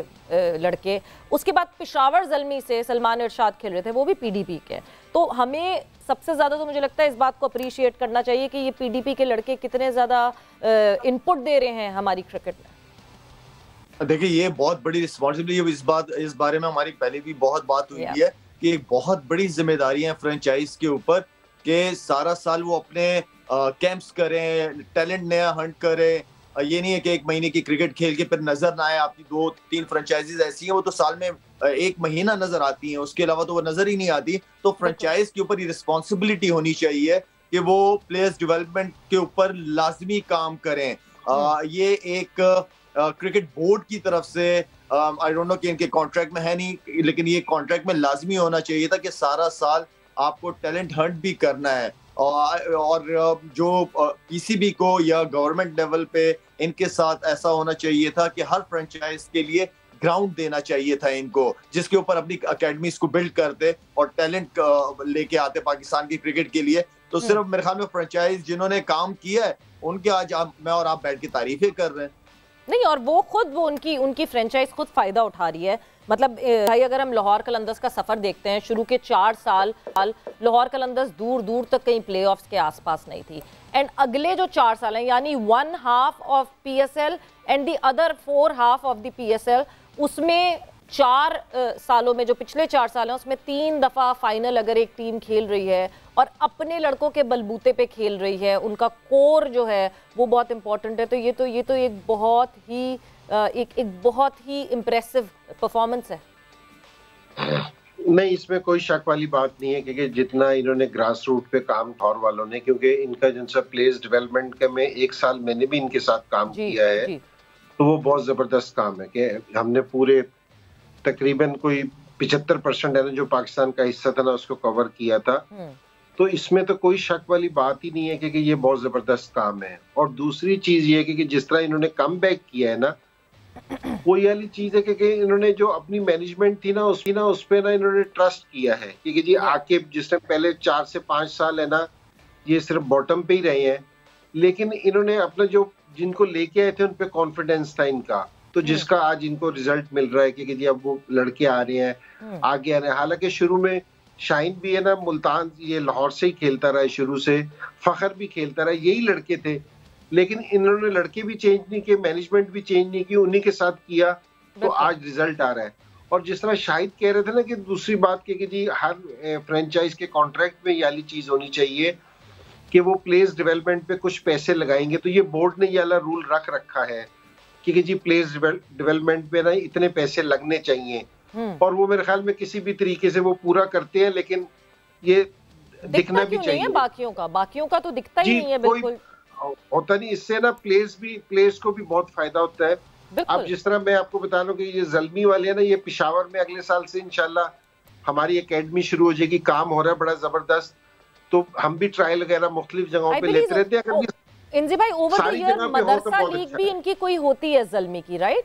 लड़के। उसके बाद पेशावर ज़ल्मी से सलमान इरशाद खेल रहे थे, वो भी PDP के। तो हमें सबसे ज़्यादा तो मुझे लगता है इस बात को अप्रिशिएट करना चाहिए कि ये PDP के लड़के कितने ज़्यादा इनपुट दे रहे हैं हमारी क्रिकेट में। देखिए ये बहुत बड़ी रिस्पॉन्सिबिलिटी, इस बारे में हमारी पहले भी बहुत बात हुई है कि एक बहुत बड़ी जिम्मेदारी है फ्रेंचाइज के ऊपर कि सारा साल वो अपने कैंप्स करें, टैलेंट नया हंट करें। ये नहीं है कि 1 महीने की क्रिकेट खेल के फिर नजर ना आए। आपकी 2-3 फ्रेंचाइजीज ऐसी हैं वो तो साल में 1 महीना नजर आती हैं, उसके अलावा तो वो नजर ही नहीं आती। तो फ्रेंचाइज के ऊपर ये रिस्पॉन्सिबिलिटी होनी चाहिए कि वो प्लेयर्स डेवलपमेंट के ऊपर लाजमी काम करें। ये एक क्रिकेट बोर्ड की तरफ से आई डोंट नो कि इनके कॉन्ट्रैक्ट में है नहीं, लेकिन ये कॉन्ट्रैक्ट में लाजमी होना चाहिए था कि सारा साल आपको टैलेंट हंट भी करना है। और जो PCB को या गवर्नमेंट लेवल पे इनके साथ ऐसा होना चाहिए था कि हर फ्रेंचाइज के लिए ग्राउंड देना चाहिए था इनको, जिसके ऊपर अपनी अकेडमीज को बिल्ड करते और टैलेंट लेके आते पाकिस्तान की क्रिकेट के लिए। तो सिर्फ मेरे ख्याल में फ्रेंचाइज जिन्होंने काम किया है उनके आज मैं और आप बैठ के तारीफें कर रहे हैं। नहीं, और वो खुद वो उनकी फ्रेंचाइज खुद फायदा उठा रही है। मतलब भाई अगर हम लाहौर कलंदर्स का सफर देखते हैं, शुरू के 4 साल लाहौर कलंदर्स दूर दूर तक कहीं प्लेऑफ्स के आसपास नहीं थी, एंड अगले जो 4 साल हैं यानी 1 half of PSL and the other 4 half of the PSL, उसमें 4 सालों में जो पिछले 4 साल हैं उसमें 3 दफ़ा फाइनल अगर एक टीम खेल रही है और अपने लड़कों के बलबूते पे खेल रही है, उनका कोर जो है वो बहुत इंपॉर्टेंट है। तो ये तो एक बहुत ही एक बहुत ही इम्प्रेसिव परफॉर्मेंस है। नहीं, इसमें कोई शक वाली बात नहीं है क्योंकि जितना इन्होंने ग्रास रूट पे काम लाहौर वालों ने, क्योंकि इनका जिनसा प्लेयर्स डेवलपमेंट का में 1 साल मैंने भी इनके साथ काम किया है, तो वो बहुत जबरदस्त काम है कि हमने पूरे तकरीबन कोई 75% है ना जो पाकिस्तान का हिस्सा था ना उसको कवर किया था। तो इसमें तो कोई शक वाली बात ही नहीं है क्योंकि ये बहुत जबरदस्त काम है। और दूसरी चीज ये है कि जिस तरह इन्होंने कम बैक किया है ना, वो ये वाली चीज है कि इन्होंने जो अपनी मैनेजमेंट थी ना उस पे ना इन्होंने ट्रस्ट किया है क्योंकि जी आके जिस टाइम पहले 4 से 5 साल है ना ये सिर्फ बॉटम पे ही रहे हैं, लेकिन इन्होंने अपना जो जिनको लेके आए थे उन पे कॉन्फिडेंस था इनका, तो जिसका आज इनको रिजल्ट मिल रहा है कि जी अब वो लड़के आ रहे हैं, आगे आ रहे हैं। हालांकि शुरू में शाहीन भी है ना मुल्तान ये लाहौर से ही खेलता रहा शुरू से, फखर भी खेलता रहा, यही लड़के थे, लेकिन इन्होंने लड़के भी चेंज नहीं किए, मैनेजमेंट भी चेंज नहीं की, उन्हीं के साथ किया, तो आज रिजल्ट आ रहा है। और जिस तरह शाहिद कह रहे थे ना कि दूसरी बात कि जी हर फ्रेंचाइज के कॉन्ट्रैक्ट में ये वाली चीज होनी चाहिए कि वो प्लेयर्स डेवलपमेंट पे कुछ पैसे लगाएंगे, तो ये बोर्ड ने ये वाला रूल रख रखा है कि जी प्लेयर्स डेवलपमेंट पे ना इतने पैसे लगने चाहिए, और वो मेरे ख्याल में किसी भी तरीके से वो पूरा करते हैं, लेकिन ये दिखना भी चाहिए। बाकियों का तो दिखता ही नहीं है, बिल्कुल होता नहीं। इससे ना प्लेयर्स को भी बहुत फायदा होता है। अब जिस तरह मैं आपको बता रहा हूँ कि ये ज़ल्मी वाले हैं ना, ये पेशावर में अगले साल से इंशाल्लाह हमारी एकेडमी शुरू हो जाएगी, काम हो रहा है बड़ा जबरदस्त, तो हम भी ट्रायल वगैरह मुख्तलिफ जगहों पे लेते रहते हैं। इंजी भाई over the year Madrasa league भी इनकी कोई होती है ज़ल्मी की, राइट?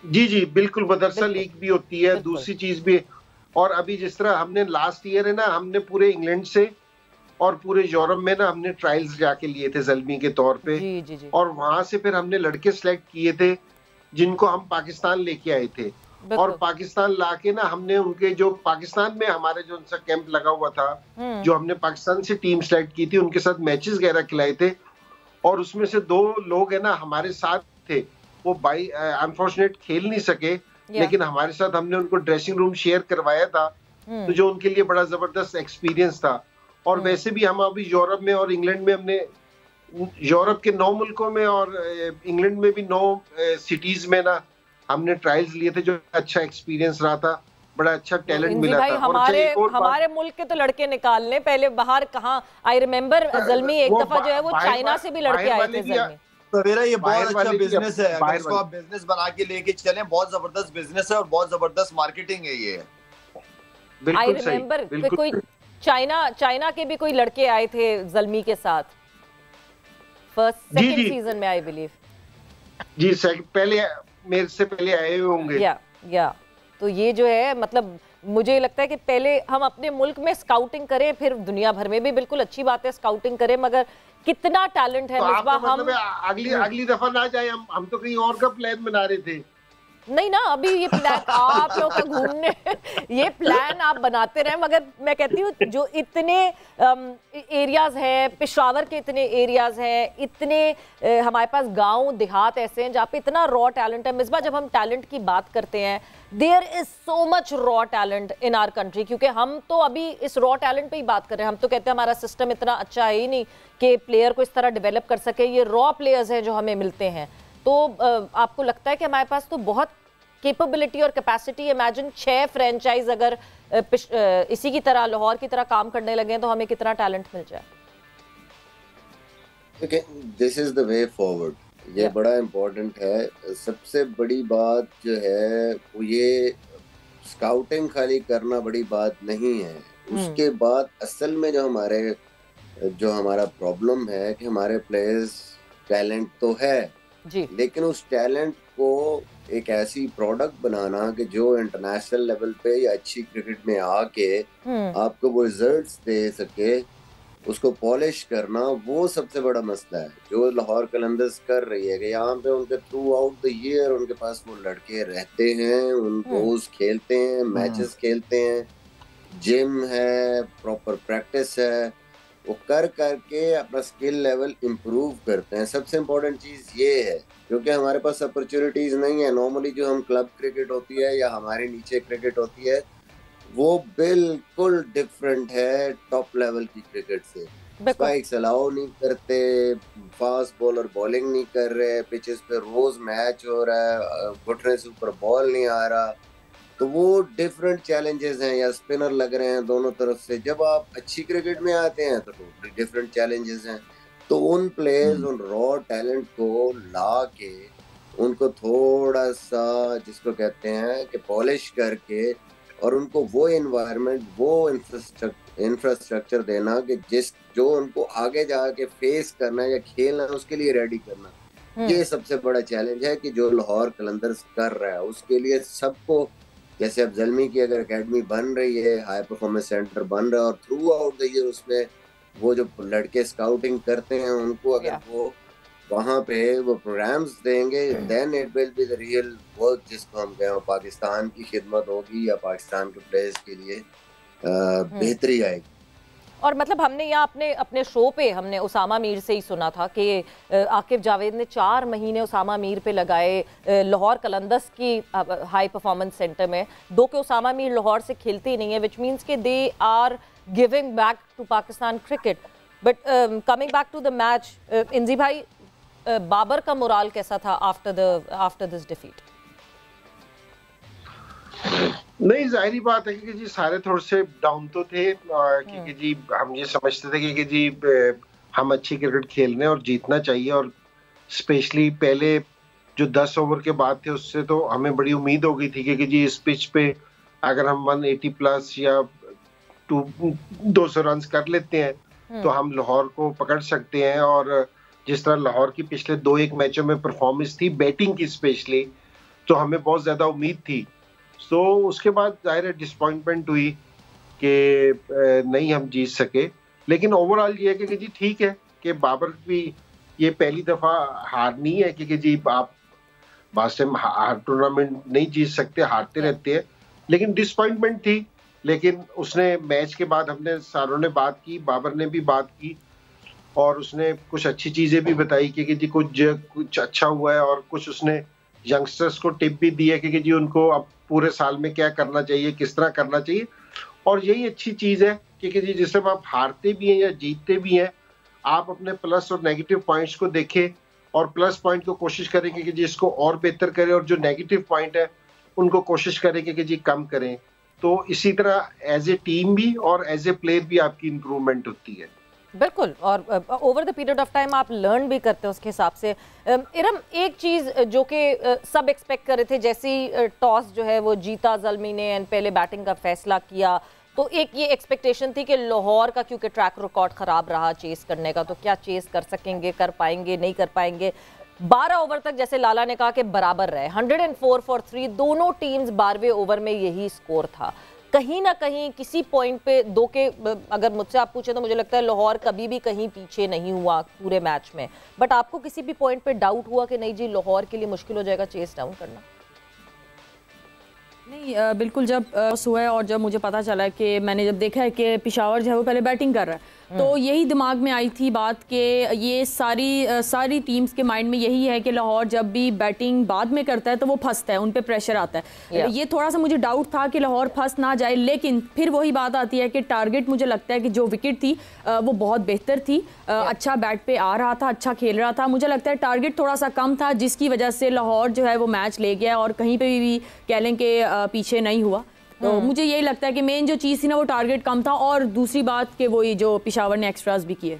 जी बिल्कुल, मदरसा लीग भी होती है, दूसरी चीज भी। और अभी जिस तरह हमने लास्ट ईयर है ना, हमने पूरे इंग्लैंड से और पूरे यूरोप में ना हमने ट्रायल्स जाके लिए थे ज़ल्मी के तौर पे, जी। और वहां से फिर हमने लड़के सेलेक्ट किए थे जिनको हम पाकिस्तान लेके आए थे, और पाकिस्तान लाके ना हमने उनके जो पाकिस्तान में हमारे जो उनका कैंप लगा हुआ था, जो हमने पाकिस्तान से टीम सेलेक्ट की थी, उनके साथ मैचेस वगैरह खिलाए थे, और उसमें से 2 लोग है ना हमारे साथ थे, वो बाई अनफॉर्चुनेट खेल नहीं सके, लेकिन हमारे साथ हमने उनको ड्रेसिंग रूम शेयर करवाया था, तो जो उनके लिए बड़ा जबरदस्त एक्सपीरियंस था। और वैसे भी हम अभी यूरोप में और इंग्लैंड में हमने यूरोप के 9 मुल्कों में और इंग्लैंड में भी 9 सिटीज में ना हमने ट्रायल्स लिए थे, जो अच्छा एक्सपीरियंस रहा था, बड़ा अच्छा टैलेंट मिला था। हमारे मुल्क के तो लड़के निकालने पहले बाहर कहाँ, आई रिमेम्बर ज़ल्मी एक दफा जो है वो चाइना से भी लड़के आए थे ज़ल्मी। सवेरा ये बहुत बाहर अच्छा वाले की बिजनेस है, अगर बाहर इसको वाले- आप बिजनेस बना के लेके चलें, बहुत जबरदस्त बिजनेस है और बहुत जबरदस्त मार्केटिंग है ये। आई बिल्कुल सही, रिमेम्बर बिल्कुल कोई चाइना के भी कोई लड़के आए थे ज़ल्मी के साथ फर्स्ट जी, सेकंड जी। सीजन में, आई बिलीव। जी सर, पहले मेरे से पहले आए हुए होंगे। या तो ये जो है, मतलब मुझे लगता है कि पहले हम अपने मुल्क में स्काउटिंग करें, फिर दुनिया भर में भी बिल्कुल अच्छी बात है स्काउटिंग करें, मगर कितना टैलेंट है तो मिसबा। आपका मतलब है अगली दफा ना जाए, हम तो कहीं और का प्लान बना रहे थे। नहीं ना, अभी ये प्लान आप लोगों का घूमने ये प्लान आप बनाते रहे, मगर मैं कहती हूँ जो इतने एरियाज हैं, पेशावर के इतने एरियाज हैं, इतने हमारे पास गांव देहात ऐसे हैं जहाँ पे इतना रॉ टैलेंट है। मिसबा, जब हम टैलेंट की बात करते हैं, there is so much raw talent in our country, क्योंकि हम तो अभी इस रॉ टैलेंट पे ही बात कर रहे हैं। हम तो कहते हैं हमारा सिस्टम इतना अच्छा है ही नहीं कि प्लेयर को इस तरह डेवलप कर सके। ये रॉ प्लेयर्स हैं जो हमें मिलते हैं। तो आपको लगता है कि हमारे पास तो बहुत कैपेबिलिटी और कैपेसिटी, इमेजिन 6 फ्रेंचाइज अगर इसी की तरह लाहौर की तरह काम करने लगे तो हमें कितना टैलेंट मिल जाए। This is the way forward, ये बड़ा इम्पोर्टेंट है। सबसे बड़ी बात जो है वो ये स्काउटिंग खाली करना बड़ी बात नहीं है। उसके बाद असल में जो हमारा प्रॉब्लम है कि हमारे प्लेयर्स टैलेंट तो है जी, लेकिन उस टैलेंट को एक ऐसी प्रोडक्ट बनाना कि जो इंटरनेशनल लेवल पे या अच्छी क्रिकेट में आके आपको वो रिजल्ट्स दे सके, उसको पॉलिश करना, वो सबसे बड़ा मसला है जो लाहौर कलंदर्स कर रही है। कि यहाँ पे उनके थ्रू आउट द ईयर उनके पास वो लड़के रहते हैं, उनको खेलते हैं, मैचेस खेलते हैं, जिम है, प्रॉपर प्रैक्टिस है, वो कर करके अपना स्किल लेवल इम्प्रूव करते हैं। सबसे इम्पोर्टेंट चीज़ ये है, क्योंकि हमारे पास अपॉर्चुनिटीज़ नहीं है। नॉर्मली जो हम क्लब क्रिकेट होती है या हमारे नीचे क्रिकेट होती है वो बिल्कुल डिफरेंट है टॉप लेवल की क्रिकेट से। स्पाइक्स अलाउ नहीं करते, फास्ट बॉलर बॉलिंग नहीं कर रहे, पिचेस पे रोज मैच हो रहा है, घुटने से ऊपर बॉल नहीं आ रहा, तो वो डिफरेंट चैलेंजेस हैं। या स्पिनर लग रहे हैं दोनों तरफ से। जब आप अच्छी क्रिकेट में आते हैं तो टोटली डिफरेंट चैलेंजेस हैं। तो उन प्लेयर्स, उन रॉ टैलेंट को ला के उनको थोड़ा सा जिसको कहते हैं कि पॉलिश करके और उनको वो एनवायरनमेंट, वो इंफ्रास्ट्रक्चर देना कि जो उनको आगे जाके फेस करना है या खेलना है उसके लिए रेडी करना। ये सबसे बड़ा चैलेंज है कि जो लाहौर कलंदर्स कर रहा है। उसके लिए सबको, जैसे अब ज़ल्मी की अगर एकेडमी बन रही है, हाई परफॉर्मेंस सेंटर बन रहा है और थ्रू आउट द ईयर उसमें वो जो लड़के स्काउटिंग करते हैं उनको अगर वो वहाँ पे वो प्रोग्राम्स देंगे, then it will be the real work जिसको हम कहें पाकिस्तान की खिदमत होगी या पाकिस्तान के प्लेयर्स के लिए बेहतरी आएगी। और मतलब हमने यहाँ अपने शो पे हमने उसामा मीर से ही सुना था कि आकिब जावेद ने 4 महीने उसामा मीर पे लगाए लाहौर कलंदर्स की हाई परफॉर्मेंस सेंटर में। दो के उसामा मीर लाहौर से खेलते ही नहीं है, विच मीन्स के they are giving back to Pakistan cricket. But coming back to the match, Inzi भाई, बाबर का मोराल कैसा था आफ्टर दिस डिफीट? नहीं, जाहिर बात है कि जी सारे थोड़े से डाउन तो थे, क्योंकि जी हम ये समझते थे कि जी हम अच्छी क्रिकेट खेलने और जीतना चाहिए। और स्पेशली पहले जो 10 ओवर के बाद थे उससे तो हमें बड़ी उम्मीद हो गई थी कि जी इस पिच पे अगर हम 180 प्लस या 200 रन कर लेते हैं तो हम लाहौर को पकड़ सकते हैं। और जिस तरह लाहौर की पिछले 2-1 मैचों में परफॉर्मेंस थी बैटिंग की स्पेशली, तो हमें बहुत ज्यादा उम्मीद थी। तो उसके बाद जाहिर है डिसअपॉइंटमेंट हुई कि नहीं हम जीत सके। लेकिन ओवरऑल ये है कि जी ठीक है कि बाबर भी ये पहली दफा हार नहीं है, क्योंकि जी आप लास्ट टाइम हर टूर्नामेंट नहीं जीत सकते, हारते रहते हैं। लेकिन डिसअपॉइंटमेंट थी। लेकिन उसने मैच के बाद हमने सारों ने बात की, बाबर ने भी बात की और उसने कुछ अच्छी चीजें भी बताई कि जी कुछ अच्छा हुआ है। और कुछ उसने यंगस्टर्स को टिप भी दी है कि जी उनको अब पूरे साल में क्या करना चाहिए, किस तरह करना चाहिए। और यही अच्छी चीज है कि जी जिससे आप हारते भी हैं या जीतते भी हैं, आप अपने प्लस और नेगेटिव पॉइंट्स को देखें और प्लस पॉइंट को कोशिश करें कि जी इसको और बेहतर करें, और जो नेगेटिव पॉइंट है उनको कोशिश करें कि जी कम करें। तो इसी तरह एज ए टीम भी और एज ए प्लेयर भी आपकी इंप्रूवमेंट होती है। बिल्कुल, और over the period of time आप लर्न भी करते हैं उसके हिसाब से। इरम, एक चीज़ जो कि सब एक्सपेक्ट कर रहे थे, जैसी टॉस जो है वो जीता ज़ल्मी ने एंड पहले बैटिंग का फैसला किया, तो एक ये एक्सपेक्टेशन थी कि लाहौर का क्योंकि ट्रैक रिकॉर्ड ख़राब रहा चेस करने का, तो क्या चेस कर सकेंगे, कर पाएंगे, नहीं कर पाएंगे। 12 ओवर तक जैसे लाला ने कहा कि बराबर रहे, 104 फॉर 3, दोनों टीम्स 12वें ओवर में यही स्कोर था। कहीं ना कहीं किसी पॉइंट पे दो के, अगर मुझसे आप पूछे तो मुझे लगता है लाहौर कभी भी कहीं पीछे नहीं हुआ पूरे मैच में, बट आपको किसी भी पॉइंट पे डाउट हुआ कि नहीं जी लाहौर के लिए मुश्किल हो जाएगा चेस डाउन करना? नहीं, बिल्कुल, जब हुआ है और जब मुझे पता चला कि मैंने जब देखा है कि पेशावर जो है वो पहले बैटिंग कर रहा है, तो यही दिमाग में आई थी बात कि ये सारी टीम्स के माइंड में यही है कि लाहौर जब भी बैटिंग बाद में करता है तो वो फंसता है, उन पे प्रेशर आता है। ये थोड़ा सा मुझे डाउट था कि लाहौर फंस ना जाए, लेकिन फिर वही बात आती है कि टारगेट, मुझे लगता है कि जो विकेट थी वो बहुत बेहतर थी, अच्छा बैट पे आ रहा था, अच्छा खेल रहा था। मुझे लगता है टारगेट थोड़ा सा कम था, जिसकी वजह से लाहौर जो है वो मैच ले गया और कहीं पर भी कह लें कि पीछे नहीं हुआ। तो मुझे यही लगता है कि मेन जो चीज़ थी ना वो टारगेट कम था, और दूसरी बात कि वो ये जो पेशावर ने एक्स्ट्रास भी किए।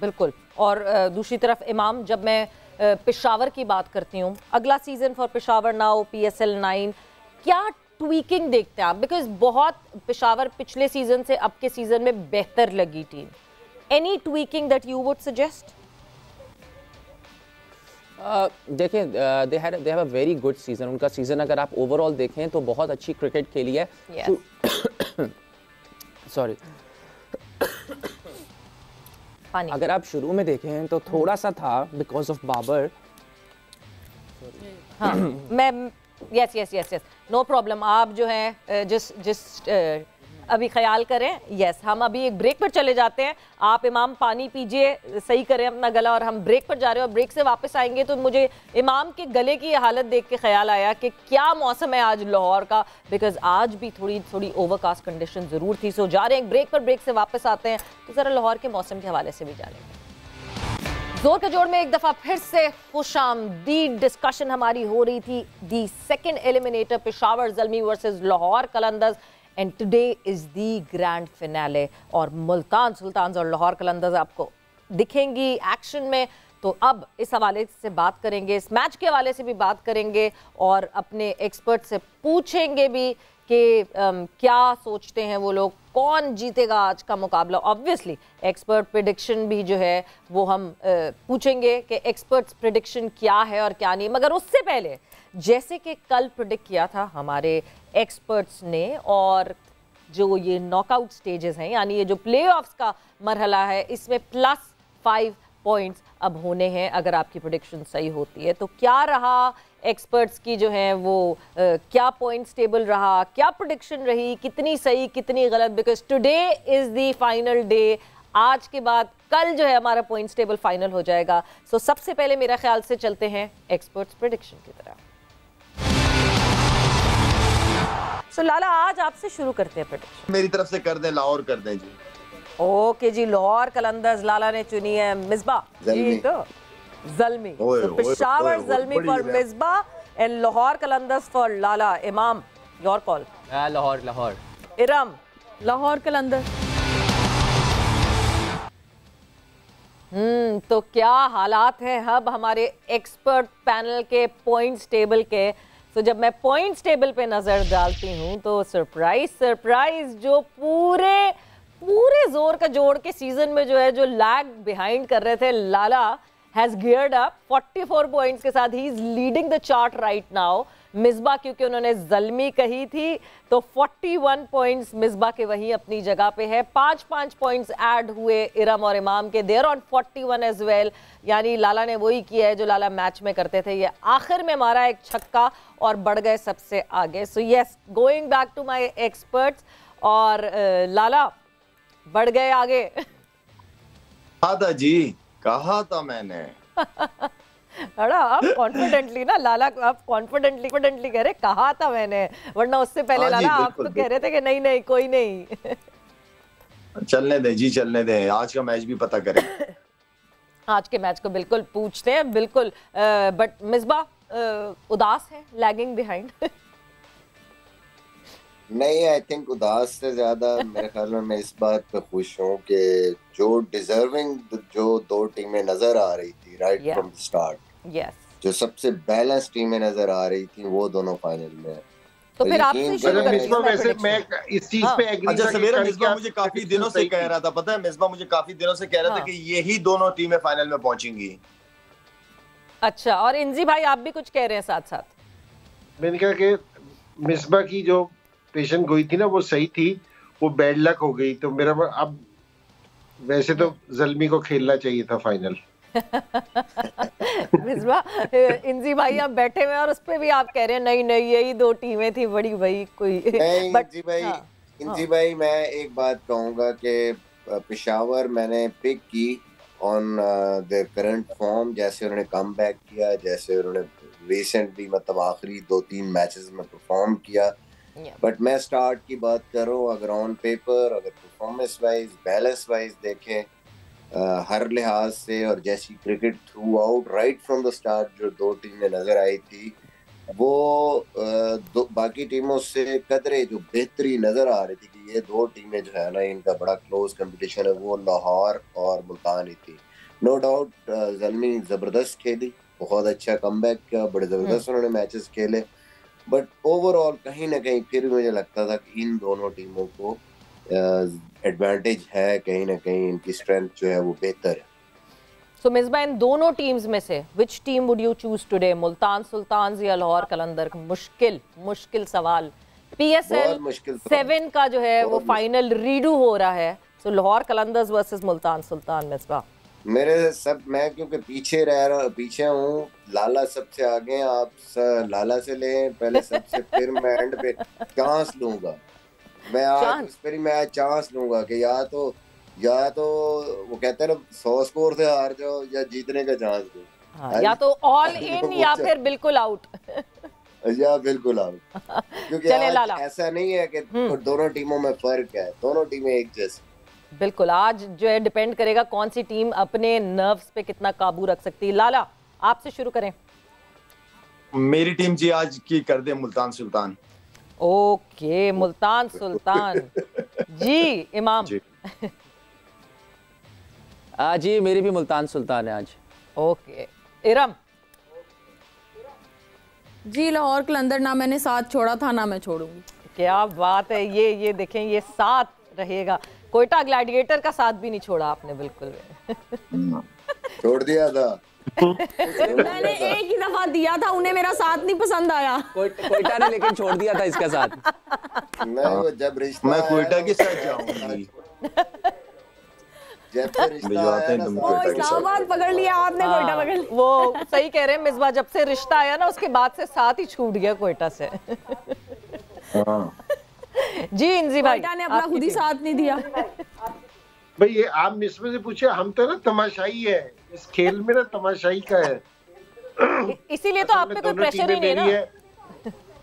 बिल्कुल। और दूसरी तरफ इमाम, जब मैं पेशावर की बात करती हूँ, अगला season for Peshawar now PSL 9, क्या ट्वीकिंग देखते हैं आप? बिकॉज बहुत पेशावर पिछले सीजन से अब के सीजन में बेहतर लगी team. Any tweaking that you would suggest? देखें, they have a very good season. उनका सीजन अगर आप ओवरऑल देखें तो बहुत अच्छी क्रिकेट खेली है। सॉरी अगर आप शुरू में देखें तो थोड़ा सा था बिकॉज ऑफ बाबर। हाँ, मैं यस नो प्रॉब्लम। आप जो है जिस अभी ख्याल करें। यस, हम अभी एक ब्रेक पर चले जाते हैं। आप इमाम पानी पीजिए, सही करें अपना गला, और हम ब्रेक पर जा रहे हैं। और ब्रेक से वापस आएंगे तो मुझे इमाम के गले की हालत देख के ख्याल आया कि क्या मौसम है आज लाहौर का, बिकॉज आज भी थोड़ी ओवरकास्ट कंडीशन ज़रूर थी। सो जा रहे हैं ब्रेक पर, ब्रेक से वापस आते हैं तो ज़रा लाहौर के मौसम के हवाले से भी जानेंगे। जोर का जोड़ में एक दफ़ा फिर से खुशामदीद डिस्कशन हमारी हो रही थी। The second eliminator Peshawar Zalmi versus Lahore Qalandars, and today is the grand finale. और मुल्तान सुल्तान्स और लाहौर कलंदर्स आपको दिखेंगी एक्शन में। तो अब इस हवाले से बात करेंगे, इस मैच के हवाले से भी बात करेंगे, और अपने एक्सपर्ट से पूछेंगे भी कि क्या सोचते हैं वो लोग, कौन जीतेगा आज का मुकाबला। ऑब्वियसली एक्सपर्ट प्रेडिक्शन भी जो है वो हम पूछेंगे कि एक्सपर्ट्स प्रेडिक्शन क्या है और क्या नहीं। मगर उससे पहले, जैसे कि कल प्रेडिक्ट किया था हमारे एक्सपर्ट्स ने, और जो ये नॉकआउट स्टेजेस हैं, यानी ये जो प्लेऑफ्स का मरहला है, इसमें +5 पॉइंट्स अब होने हैं अगर आपकी प्रेडिक्शन सही होती है। तो क्या रहा एक्सपर्ट्स की जो है वो क्या पॉइंट्स टेबल रहा, क्या प्रेडिक्शन रही, कितनी सही कितनी गलत, because today is the final day. आज के बाद कल जो है हमारा पॉइंट्स टेबल फाइनल हो जाएगा। सो सबसे पहले मेरा ख्याल से चलते हैं एक्सपर्ट्स प्रेडिक्शन की तरफ। सो लाला, आज आपसे शुरू करते हैं प्रेडिक्शन। मेरी तरफ से कर दें, लाहौर कर दें जी। ओके जी, लाहौर कलंदर्स लाला ने चुनी है मिसबा जी, तो ज़ल्मी। तो Peshawar Zalmi for Misbah and Lahore Qalandars for Lala. Imam, your call. Lahore. Iram, Lahore Qalandar. तो क्या हालात हैं अब हमारे एक्सपर्ट पैनल के पॉइंट्स टेबल के। तो जब मैं पॉइंट्स टेबल पे नजर डालती हूँ तो सरप्राइज जो पूरे जोर का जोड़ के सीजन में जो है जो लैग बिहाइंड कर रहे थे, लाला हैज गियर्ड अप 44 पॉइंट्स के साथ। He is leading the chart right now. Misbah, क्योंकि उन्होंने ज़ल्मी कही थी, तो 41 पॉइंट्स मिसबा के वहीं अपनी जगह पे है। 5-5 पॉइंट्स ऐड हुए इरम और इमाम के, देयर ऑन 41 एज वेल। यानी लाला ने वही किया है जो लाला मैच में करते थे। ये आखिर में मारा एक छक्का और बढ़ गए सबसे आगे। So yes, going back to my experts, और लाला बढ़ गए आगे। कहा था जी, कहा था मैंने। अड़ा आप कॉन्फिडेंटली ना लाला, आप कॉन्फिडेंटली कह रहे कहा था मैंने, वरना उससे पहले लाला आप तो कह रहे थे कि नहीं कोई नहीं। चलने दे जी, चलने दे, आज का मैच भी पता करें। आज के मैच को बिल्कुल पूछते हैं, बिल्कुल। बट मिसबा उदास है, लैगिंग बिहाइंड। नहीं, आई थिंक उदास से ज्यादा मेरे ख्याल में मैं इस बात पे खुश हूँ कि जो डिजर्विंग जो दो टीमें नजर आ रही थी right from the start, yes, जो सबसे बैलेंस टीमें नजर आ रही थी वो दोनों फाइनल में है। तो फिर आपसे शुरू करें। मिसबा, वैसे मैं इस चीज पे एग्री अच्छा सवेरा, मिसबा मुझे करके काफी दिनों से कह रहा था, पता है मिसबा मुझे काफी दिनों से कह रहा था कि यही दोनों टीमें फाइनल में पहुंचेंगी। अच्छा, और इंजी भाई आप भी कुछ कह रहे हैं साथ साथ? मैंने कहा कि मिसबा की जो पेशेंट गोई थी ना वो सही थी, वो बैड लक हो गई। तो मेरा अब वैसे तो ज़ल्मी को खेलना चाहिए था फाइनल। मिसबा, इंजी भाई आप बैठे हुए और उस पे भी आप कह रहे हैं नहीं नहीं यही दो टीमें थी बड़ी भाई कोई। नहीं बट इंजी भाई मैं एक बात कहूंगा कि पेशावर मैंने पिक की ऑन देयर करंट फॉर्म, जैसे उन्होंने कम बैक किया, जैसे उन्होंने रिसेंटली मतलब आखिरी 2-3 मैचेस में परफॉर्म किया। बट मैं स्टार्ट की बात कर रहा हूँ, अगर ऑन पेपर, अगर परफॉर्मेंस वाइज, बैलेंस वाइज देखें हर लिहाज से, और जैसी cricket through out right from the start जो दो टीमें नजर आई थी वो बाकी टीमों से कदरे जो बेहतरी नजर आ रही थी कि ये दो टीमें जो है ना इनका बड़ा क्लोज कंपटीशन है, वो लाहौर और मुल्तान ही थी। नो डाउट ज़ल्मी जबरदस्त खेली, बहुत अच्छा कमबैक किया, बड़े जबरदस्त उन्होंने मैचेस खेले, बट ओवरऑल कहीं ना कहीं फिर मुझे लगता था कि इन दोनों टीमों को एडवांटेज है, कहीं ना कहीं इनकी स्ट्रेंथ जो है वो बेहतर है। सो मिसबा, इन दोनों टीम्स में से which team would you choose today, Multan Sultan या लाहौर कलंदर? मुश्किल सवाल। PSL 7 का जो है वो फाइनल रीडू हो रहा है, सो लाहौर कलंदर्स वर्सेस मुल्तान सुल्तान। मिसबा मैं क्योंकि पीछे हूँ, लाला सबसे आगे, आप लाला से लें पहले सबसे, फिर मैं एंड पे चांस लूंगा। मैं आज इस पर ही मैं चांस लूंगा कि या तो वो कहते हैं ना 100 स्कोर से हार जाओ या जीतने का चांस दो। हाँ, या तो ऑल इन या फिर बिल्कुल आउट। या बिल्कुल आउट, क्योंकि आज ऐसा नहीं है कि दोनों टीमों में फर्क है, दोनों टीमें एक जैसी। बिल्कुल, आज जो है डिपेंड करेगा कौन सी टीम अपने नर्व्स पे कितना काबू रख सकती है। लाला आपसे शुरू करें। मेरी टीम जी आज की कर दे मुल्तान सुल्तान। ओके, मुल्तान सुल्तान। जी इमाम जी। जी मेरी भी मुल्तान सुल्तान है आज। ओके, इरम? जी लाहौर कलंदर, ना मैंने साथ छोड़ा था ना मैं छोड़ूंगी। क्या बात है, ये देखें, ये साथ रहेगा। कोयटा ग्लैडिएटर का साथ भी नहीं छोड़ा आपने, बिल्कुल छोड़ दिया था। मैंने एक ही दफा दिया था, उन्हें मेरा साथ नहीं पसंद आया। कोयटा ने लेकिन छोड़ दिया था इसका साथ। नहीं, वो जब रिश्ता मैं कोयटा के साथ जाऊंगी। इस्लामाबाद पकड़ लिया आपने, कोयटा पकड़ लिया। वो सही कह रहे हैं मिसबा, जब से रिश्ता आया ना उसके बाद से साथ ही छूट गया कोयटा से। जी इंजी भाई, कोयटा ने अपना खुद ही साथ नहीं दिया। भाई ये आप मिसबा से पूछे, हम तो ना तमाशाई है इस खेल में, ना तमाशाई का है, इसीलिए तो आप पे कोई प्रेशर ही नहीं ना।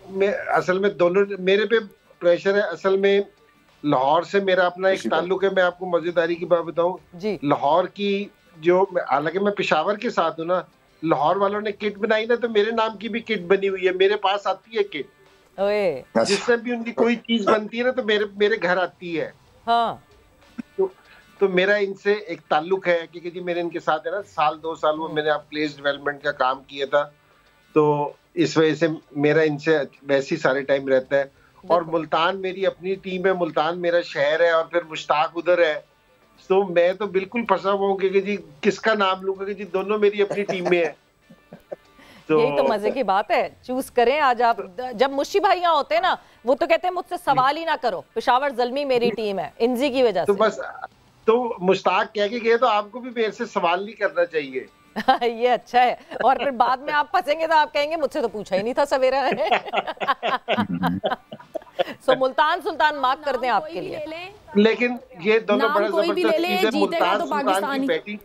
मैं असल में दोनों मेरे पे प्रेशर है। असल में लाहौर से मेरा अपना एक ताल्लुक है। मैं आपको मजेदारी की बात बताऊं, लाहौर की जो, हालांकि मैं पेशावर के साथ हूँ ना, लाहौर वालों ने किट बनाई ना, तो मेरे नाम की भी किट बनी हुई है, मेरे पास आती है किट। जिससे भी उनकी कोई चीज बनती है ना तो मेरे घर आती है। हाँ। तो मेरा इनसे एक ताल्लुक है, क्योंकि जी मेरे इनके साथ है ना 1-2 साल वो मैंने प्लेस डेवलपमेंट का काम किया था, तो इस वजह से मेरा इनसे वैसे ही सारे टाइम रहता है। और मुल्तान मेरी अपनी टीम है, मुल्तान मेरा शहर है, और फिर मुश्ताक उधर है, तो मैं तो बिल्कुल फंसा हुआ हूँ कि जी किसका नाम लूंगा, कि जी दोनों मेरी अपनी टीम में है। तो यही तो मजे की बात है, चूज करें आज आप। जब मुशी भाई यहाँ होते हैं ना, वो तो कहते हैं मुझसे सवाल ही ना करो, पेशावर ज़ल्मी मेरी टीम है, इंजी की वजह से। तो बस, तो मुश्ताक कह के गए तो आपको भी मेरे से सवाल नहीं करना चाहिए। ये अच्छा है, और फिर बाद में आप फंसेंगे तो आप कहेंगे मुझसे तो पूछा ही नहीं था सवेरा ने। सो मुल्तान सुल्तान मार्क कर दें आपके लिए। लेकिन ये दोनों बड़ा जबरदस्त चीज है, मुल्तान सुल्तान की बैटिंग।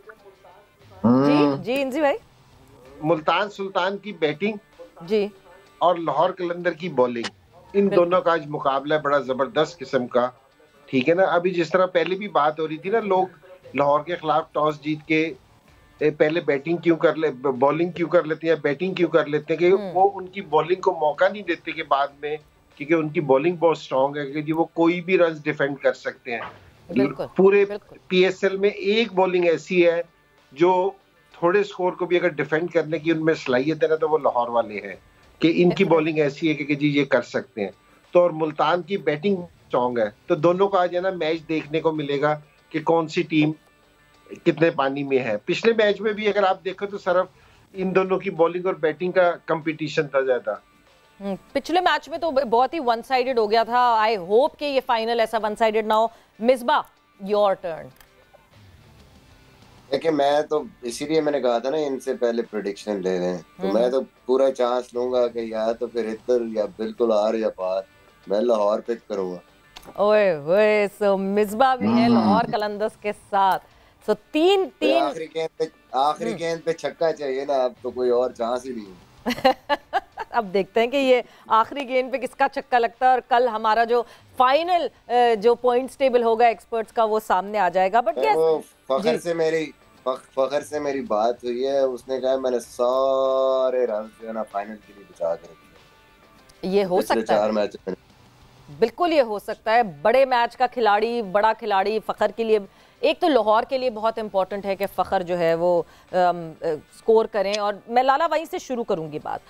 जी इंजी भाई, मुल्तान सुल्तान की बैटिंग जी और लाहौर कलंदर की बॉलिंग, इन दोनों का आज मुकाबला है बड़ा जबरदस्त किस्म का। ठीक है ना, अभी जिस तरह पहले भी बात हो रही थी ना, लोग लाहौर के खिलाफ टॉस जीत के पहले बैटिंग क्यों कर ले, बॉलिंग क्यों कर लेते हैं, बैटिंग क्यों कर लेते हैं, कि वो उनकी बॉलिंग को मौका नहीं देते कि बाद में क्योंकि उनकी बॉलिंग बहुत स्ट्रांग है कि जी वो कोई भी रन डिफेंड कर सकते हैं। बिल्कुल, पूरे बिल्कुल। PSL में एक बॉलिंग ऐसी है जो थोड़े स्कोर को भी अगर डिफेंड करने की उनमें सलाहियत है ना, तो वो लाहौर वाले हैं कि इनकी बॉलिंग ऐसी है कि जी ये कर सकते हैं। तो और मुल्तान की बैटिंग स्ट्रांग है, तो दोनों का आज है ना मैच देखने को मिलेगा कि कौन सी टीम कितने पानी में है। पिछले मैच में भी अगर आप देखो तो सिर्फ इन दोनों की बॉलिंग और बैटिंग का कंपटीशन था ज्यादा। पिछले मैच में तो बहुत ही वन साइडेड हो गया था। आई होप कि ये फाइनल ऐसा वन साइडेड ना हो। Misbah, your turn. देखिए मैं तो इसीलिए मैंने कहा था ना इनसे पहले प्रेडिक्शन ले लें, तो मैं तो पूरा चांस लूंगा कि या तो फिर इधर या बिल्कुल हार या पार। मैं लाहौर पिक करूंगा। ओए ओए, सो मिसबा भी है लाहौर कलंदर्स के साथ। सो 3-3 आखिरी गेंद पे छक्का चाहिए ना, अब तो कोई और चांस ही नहीं। अब देखते हैं कि ये आखिरी गेंद पे किसका छक्का लगता है और कल हमारा जो फाइनल जो पॉइंट्स टेबल होगा एक्सपर्ट्स का वो सामने आ जाएगा। बट फखर से मेरी बात हुई है, उसने कहा मैंने सारे रन जो है ना फाइनल के लिए बचा के रखे। ये हो सकता है, बिल्कुल ये हो सकता है। बड़े मैच का खिलाड़ी, बड़ा खिलाड़ी फखर के लिए, एक तो लाहौर के लिए बहुत इंपॉर्टेंट है कि फखर जो है वो स्कोर करें। और मैं लाला वहीं से शुरू करूंगी बात।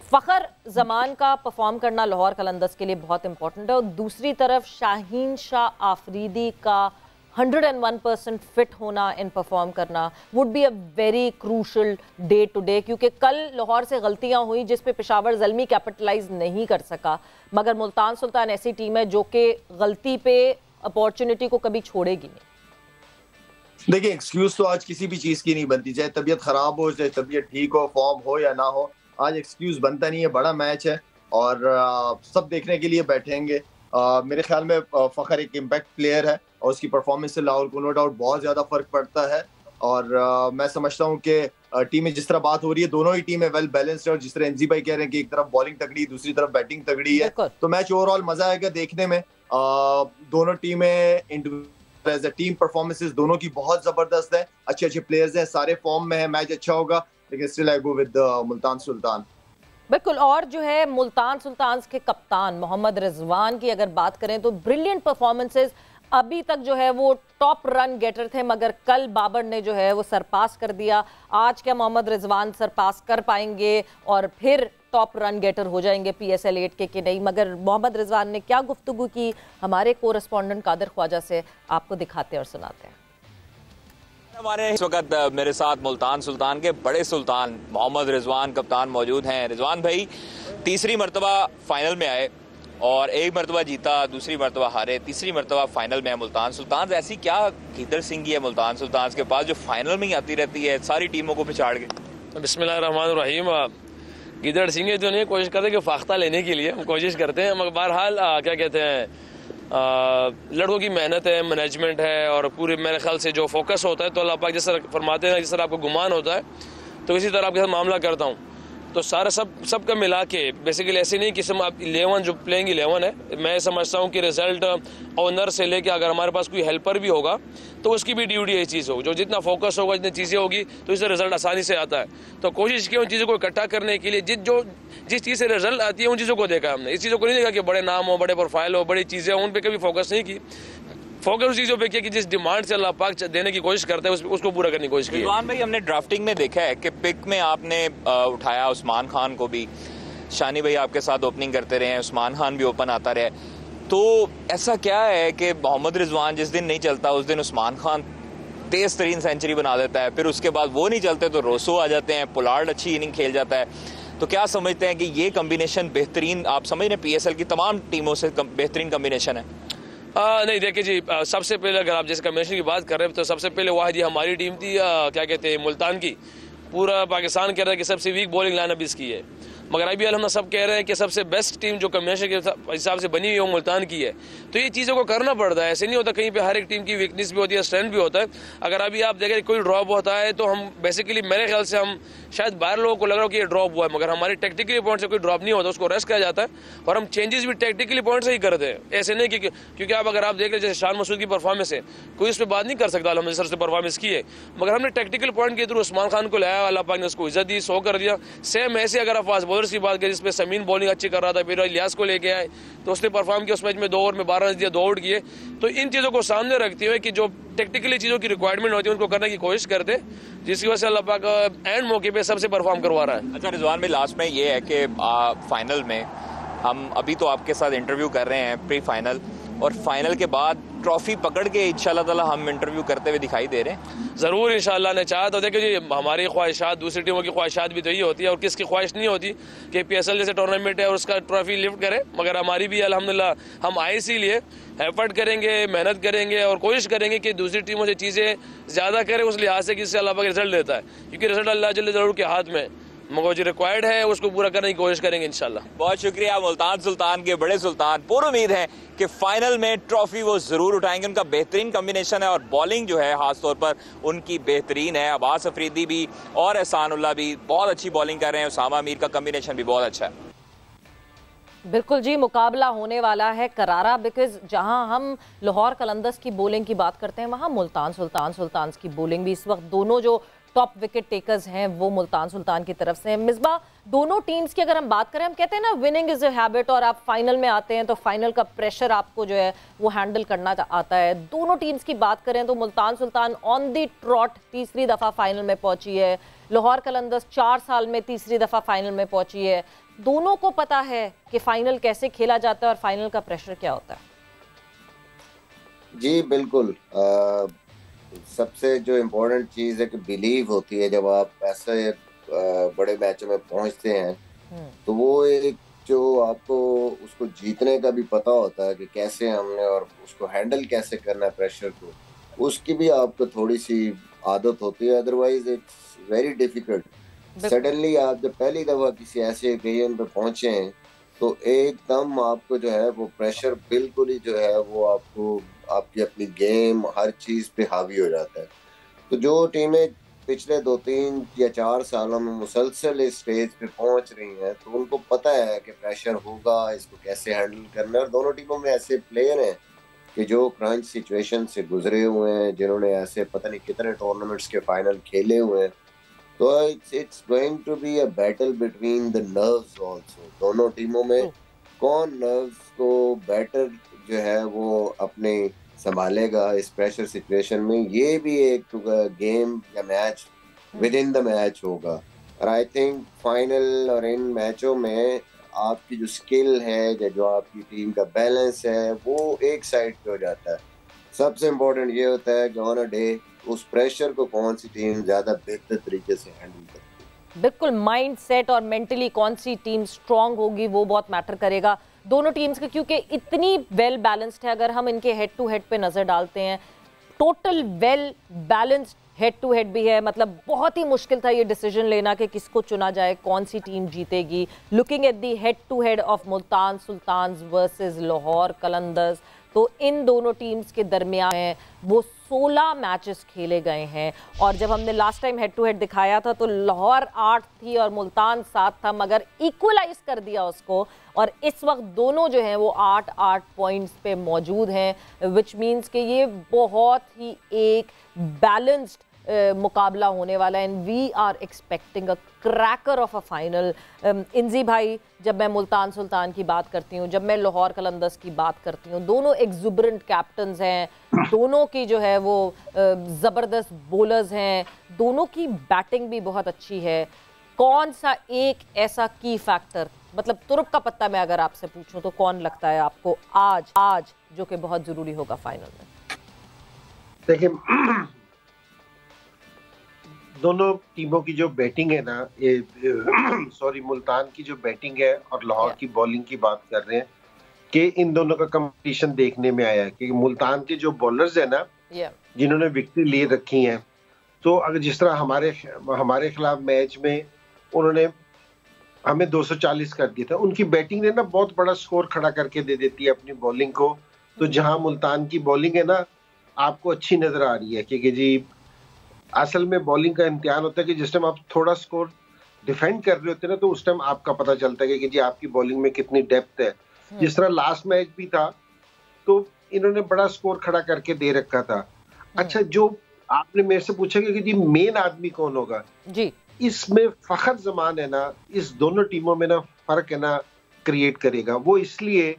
फखर जमान का परफॉर्म करना लाहौर कलंदर्स के लिए बहुत इंपॉर्टेंट है और दूसरी तरफ शाहीन शाह आफरीदी का 101% फिट होना इन परफॉर्म करना would be a very crucial day today, क्योंकि कल लाहौर से गलतियां हुई जिस पे पेशावर ज़ल्मी कैपिटलाइज नहीं कर सका। मगर मुल्तान सुल्तान ऐसी टीम है जो कि गलती पे अपॉर्चुनिटी को कभी छोड़ेगी नहीं। देखिए एक्सक्यूज तो आज किसी भी चीज की नहीं बनती, चाहे तबीयत खराब हो, चाहे तबीयत ठीक हो, फॉर्म हो या ना हो, आज एक्सक्यूज बनता नहीं है। बड़ा मैच है और सब देखने के लिए बैठेंगे। मेरे ख्याल में फखर एक इम्पैक्ट प्लेयर है और उसकी परफॉर्मेंस से लाहौर को नो डाउट बहुत ज्यादा फर्क पड़ता है। और मैं समझता हूँ कि टीम में जिस तरह बात हो रही है, दोनों ही टीमें वेल बैलेंस्ड है और जिस तरह एनजी भाई कह रहे हैं कि एक तरफ बॉलिंग तगड़ी, दूसरी तरफ बैटिंग तगड़ी है, तो मैच ओवरऑल मजा आएगा देखने में। दोनों टीमें एज अ टीम परफॉर्मेंसेस दोनों की बहुत जबरदस्त है, अच्छे अच्छे प्लेयर्स हैं, सारे फॉर्म में है, मैच अच्छा होगा, लेकिन still I go with Multan Sultan. बिल्कुल। और जो है मुल्तान सुल्तान के कप्तान मोहम्मद रिजवान की अगर बात करें तो ब्रिलियंट परफॉर्मेंसेस, अभी तक जो है वो टॉप रन गेटर थे, मगर कल बाबर ने जो है वो सरपास कर दिया। आज क्या मोहम्मद रिजवान सरपास कर पाएंगे और फिर टॉप रन गेटर हो जाएंगे PSL 8 के कि नहीं? मगर मोहम्मद रिजवान ने क्या गुफ्तगू की हमारे कोरेस्पॉन्डेंट कादिर ख्वाजा से, आपको दिखाते और सुनाते हैं। हमारे इस वक्त मेरे साथ मुल्तान सुल्तान के बड़े सुल्तान मोहम्मद रिजवान कप्तान मौजूद हैं। रिजवान भाई तीसरी मरतबा फाइनल में आए और एक मरतबा जीता, दूसरी मरतबा हारे, तीसरी मरतबा फाइनल में है मुल्तान सुल्तान। ऐसी क्या गीदड़ सिंगी है मुल्तान सुल्तान के पास जो फाइनल में ही आती रहती है सारी टीमों को पिछाड़ के? बिस्मिल्लाहिर्रहमानिर्रहीम। गीदड़ सिंगी जो नहीं कोशिश करते कि फाख्ता लेने के लिए हम कोशिश करते हैं, मगर बहरहाल क्या कहते हैं, लड़कों की मेहनत है, मैनेजमेंट है और पूरे मेरे ख्याल से जो फोकस होता है, तो अल्लाह पाक जिस तरह फरमाते हैं जिस तरह आपको गुमान होता है तो इसी तरह आपके साथ मामला करता हूँ। तो सारा सब का मिला के बेसिकली ऐसे नहीं कि आप 11 जो प्लेइंग 11 है, मैं समझता हूँ कि रिजल्ट ओनर से लेके अगर हमारे पास कोई हेल्पर भी होगा तो उसकी भी ड्यूटी यही चीज़ हो, जो जितना फोकस होगा, जितनी चीज़ें होगी तो इससे रिजल्ट आसानी से आता है। तो कोशिश की उन चीज़ों को इकट्ठा करने के लिए जिस चीज़ से रिजल्ट आती है उन चीज़ों को देखा हमने। इस चीज़ों को नहीं देखा कि बड़े नाम हो, बड़े प्रोफाइल हो, बड़ी चीज़ें हो, उन पर कभी फोकस नहीं की। फोकस उस चीज़ों पे किया कि जिस डिमांड से अल्लाह पाक देने की कोशिश करता है उसको पूरा करने की कोशिश की। रिजवान भाई हमने ड्राफ्टिंग में देखा है कि पिक में आपने उठाया उस्मान खान को भी, शानी भाई आपके साथ ओपनिंग करते रहे हैं, उस्मान खान भी ओपन आता रहे, तो ऐसा क्या है कि मोहम्मद रिजवान जिस दिन नहीं चलता उस दिन उस्मान खान तेज तरीन सेंचुरी बना देता है, फिर उसके बाद वो नहीं चलते तो रोसो आ जाते हैं, पुलार्ड अच्छी इनिंग खेल जाता है। तो क्या समझते हैं कि ये कम्बिनेशन बेहतरीन, आप समझ रहे हैं PSL की तमाम टीमों से बेहतरीन कम्बिनेशन है? नहीं देखिए जी, सबसे पहले अगर आप जिस कम्बिनेशन की बात कर रहे हैं तो सबसे पहले वाहिद हमारी टीम थी, क्या कहते हैं, मुल्तान की। पूरा पाकिस्तान कह रहा है कि सबसे वीक बॉलिंग लाइनअप इसकी है, मगर अभी हम सब कह रहे हैं कि सबसे बेस्ट टीम जो कम्बिनेशन के हिसाब से बनी हुई है वो मुल्तान की है। तो ये चीज़ों को करना पड़ता है, ऐसे नहीं होता, कहीं पे हर एक टीम की वीकनेस भी होती है, स्ट्रेंथ भी होता है। अगर अभी आप देखें कोई ड्रॉप होता है तो हम बेसिकली मेरे ख्याल से हम शायद बाहर लोगों को लग रहा हो कि ये ड्रॉप हुआ है, मगर हमारे टेक्निकली पॉइंट से कोई ड्रॉप नहीं होता, उसको रेस्ट किया जाता है और हम चेंजेस भी टेक्निकली पॉइंट से ही करते हैं। ऐसे नहीं क्योंकि आप अगर आप देख रहे जैसे शान मसूद की परफॉर्मेंस है, कोई इस पर बात नहीं कर सकता अलहमद सर से परफॉर्मेंस की है, मगर हमने टेक्निकल पॉइंट के थ्रू उस्मान खान को लाया, अल्लाह पाक ने उसको इज्जत दी, 100 कर दिया। सेम ऐसे अगर आप फास्ट बॉलर बॉलर्स की बात करें, जिसमें समीन बॉलिंग अच्छी कर रहा था, फिर इलियास को लेके आए तो उसने परफॉर्म किया, उस मैच में 2 ओवर में 12 रन दिया, 2 आउट किए। तो इन चीज़ों को सामने रखते हुए कि जो टेक्निकली चीज़ों की रिक्वायरमेंट होती है उनको करने की कोशिश करते, जिसकी वजह से अल्लाह पाक एंड मौके पे सबसे परफॉर्म करवा रहा है। अच्छा रिजवान भाई, लास्ट में ये है कि फाइनल में हम अभी तो आपके साथ इंटरव्यू कर रहे हैं प्री फाइनल, और फाइनल के बाद ट्रॉफी पकड़ के इंशाल्लाह ताला हम इंटरव्यू करते हुए दिखाई दे रहे हैं। ज़रूर इंशाल्लाह ने चाहा तो देखिए जी, हमारी ख्वाहिशात दूसरी टीमों की ख्वाहिशात भी तो यही होती है, और किसकी ख्वाहिश नहीं होती कि PSL जैसे टूर्नामेंट है और उसका ट्रॉफी लिफ्ट करे, मगर हमारी भी अल्हम्दुलिल्लाह हम आए इसीलिए एफर्ट करेंगे, मेहनत करेंगे और कोशिश करेंगे कि दूसरी टीमों से चीज़ें ज़्यादा करें उस लिहाज से कि इससे अल्लाह पाक रिजल्ट देता है, क्योंकि रिजल्ट अल्लाह जल्द ज़रूर के हाथ में, मगर जो रिक्वायर्ड है उसको पूरा करने की कोशिश करेंगे इंशाल्लाह। बहुत शुक्रिया मुल्तान सुल्तान के बड़े सुल्तान, पूरी उम्मीद है कि फाइनल में ट्रॉफी वो जरूर उठाएंगे। उनका बेहतरीन कॉम्बिनेशन है और बॉलिंग जो है खास तौर पर उनकी बेहतरीन है। अब्बास अफरीदी भी और एहसानुल्लाह भी बहुत अच्छी बॉलिंग कर रहे हैं, उसामा मीर का कॉम्बिनेशन भी बहुत अच्छा है। बिल्कुल जी, मुकाबला होने वाला है करारा, बिकॉज जहां हम लाहौर कलंदर्स की बॉलिंग की बात करते हैं वहां मुल्तान सुल्तान की बॉलिंग भी इस वक्त, दोनों जो टॉप विकेट टेकर्स हैं वो मुल्तान सुल्तान की तरफ से हैं। मिसबा, दोनों टीम्स की अगर हम बात करें, हम कहते हैं ना विनिंग इज अ हैबिट, और आप फाइनल में आते हैं तो फाइनल का प्रेशर आपको जो है वो हैंडल करना आता है। दोनों टीम्स की बात करें तो Multan Sultan on the trout तीसरी दफ़ा फाइनल में पहुंची है, लाहौर कलंदर्स 4 साल में तीसरी दफ़ा फाइनल में पहुंची है। दोनों को पता है कि फाइनल कैसे खेला जाता है और फाइनल का प्रेशर क्या होता है। जी बिल्कुल, सबसे जो इम्पोर्टेंट चीज़ है कि बिलीव होती है जब आप ऐसे बड़े मैचों में पहुंचते हैं, तो वो एक जो आपको उसको जीतने का भी पता होता है कि कैसे हमने और उसको हैंडल कैसे करना है प्रेशर को, उसकी भी आपको थोड़ी सी आदत होती है, otherwise it's very difficult. Suddenly आप जब पहली दफ़ा किसी ऐसे ओकेजन पे पहुंचे हैं तो एकदम आपको जो है वो प्रेशर बिल्कुल ही जो है वो आपको आपकी अपनी गेम हर चीज़ पे हावी हो जाता है। तो जो टीमें पिछले 2-3 या 4 सालों में मुसलसल इस स्टेज पे पहुंच रही हैं तो उनको पता है कि प्रेशर होगा, इसको कैसे हैंडल करना है। और दोनों टीमों में ऐसे प्लेयर हैं कि जो क्रंच सिचुएशन से गुजरे हुए हैं, जिन्होंने ऐसे पता नहीं कितने टूर्नामेंट्स के फाइनल खेले हुए हैं। तो it's going to be a battle between the nerves also. दोनों टीमों में कौन नर्व्स को बेटर जो है वो अपने संभालेगा इस प्रेशर सिचुएशन में, ये भी एक गेम या match with in the match होगा। और आई थिंक फाइनल और इन मैचों में आपकी जो स्किल है, जो आपकी टीम का बैलेंस है, वो एक साइड पे हो जाता है। सबसे इम्पोर्टेंट ये होता है कि ऑन अ डे उस प्रेशर को कौन सी टीम ज्यादा बेहतर तरीके से हैंडल करती है। बिल्कुल, माइंड सेट और मेंटली कौन सी टीम स्ट्रांग होगी वो बहुत मैटर करेगा दोनों टीम्स के, क्योंकि इतनी वेल बैलेंस्ड है। अगर हम इनके हेड टू हेड पे नजर डालते हैं, total well balanced head to head भी है। मतलब बहुत ही मुश्किल था ये डिसीजन लेना कि किसको चुना जाए, कौन सी टीम जीतेगी। Looking at the head to head of Multan Sultan versus Lahore Qalandars, तो इन दोनों टीम्स के दरमियान वो 16 मैचेस खेले गए हैं। और जब हमने last time head to head दिखाया था तो लाहौर 8 थी और मुल्तान 7 था, मगर इक्वलाइज कर दिया उसको। और इस वक्त दोनों जो हैं वो 8-8 पॉइंट्स पे मौजूद हैं, विच मीन्स कि ये बहुत ही एक बैलेंस्ड मुकाबला होने वाला है। And we are expecting a cracker of a final. Inzi भाई, जब मैं मुल्तान सुल्तान की बात करती हूँ, जब मैं लाहौर कलंदर्स की बात करती हूँ, दोनों एक्जुबरेंट कैप्टन्स हैं, दोनों की जो है वो ज़बरदस्त बॉलर्स हैं, दोनों की बैटिंग भी बहुत अच्छी है। कौन सा एक ऐसा की फैक्टर, मतलब तुरुप का पत्ता मैं अगर आपसे पूछूं तो कौन लगता है आपको आज जो कि बहुत ज़रूरी होगा फाइनल में? देखिए, दोनों टीमों की जो बैटिंग है ना, ये सॉरी मुल्तान की जो बैटिंग है और लाहौर की बॉलिंग की बात कर रहे हैं कि इन दोनों का कंपटीशन देखने में आया है कि मुल्तान के जो बॉलर्स है ना, जिन्होंने विकेट लिए रखी हैं, तो अगर जिस तरह हमारे खिलाफ मैच में उन्होंने हमें 240 कर दिया था, उनकी बैटिंग ने ना बहुत बड़ा स्कोर खड़ा करके दे देती है अपनी बॉलिंग को। तो जहां मुल्तान की बॉलिंग है ना आपको अच्छी नजर आ रही है, क्योंकि जी असल में बॉलिंग का इम्तिहान होता है कि जिस टाइम आप थोड़ा स्कोर डिफेंड कर रहे होते हैं ना, तो उस टाइम आपका पता चलता है कि जी आपकी बॉलिंग में कितनी डेप्थ है। जिस तरह लास्ट मैच भी था तो इन्होंने बड़ा स्कोर खड़ा करके दे रखा था। अच्छा, जो आपने मेरे से पूछा कि जी मेन आदमी कौन होगा जी, इसमें फखर जमान है ना, इस दोनों टीमों में ना फर्क है ना क्रिएट करेगा। वो इसलिए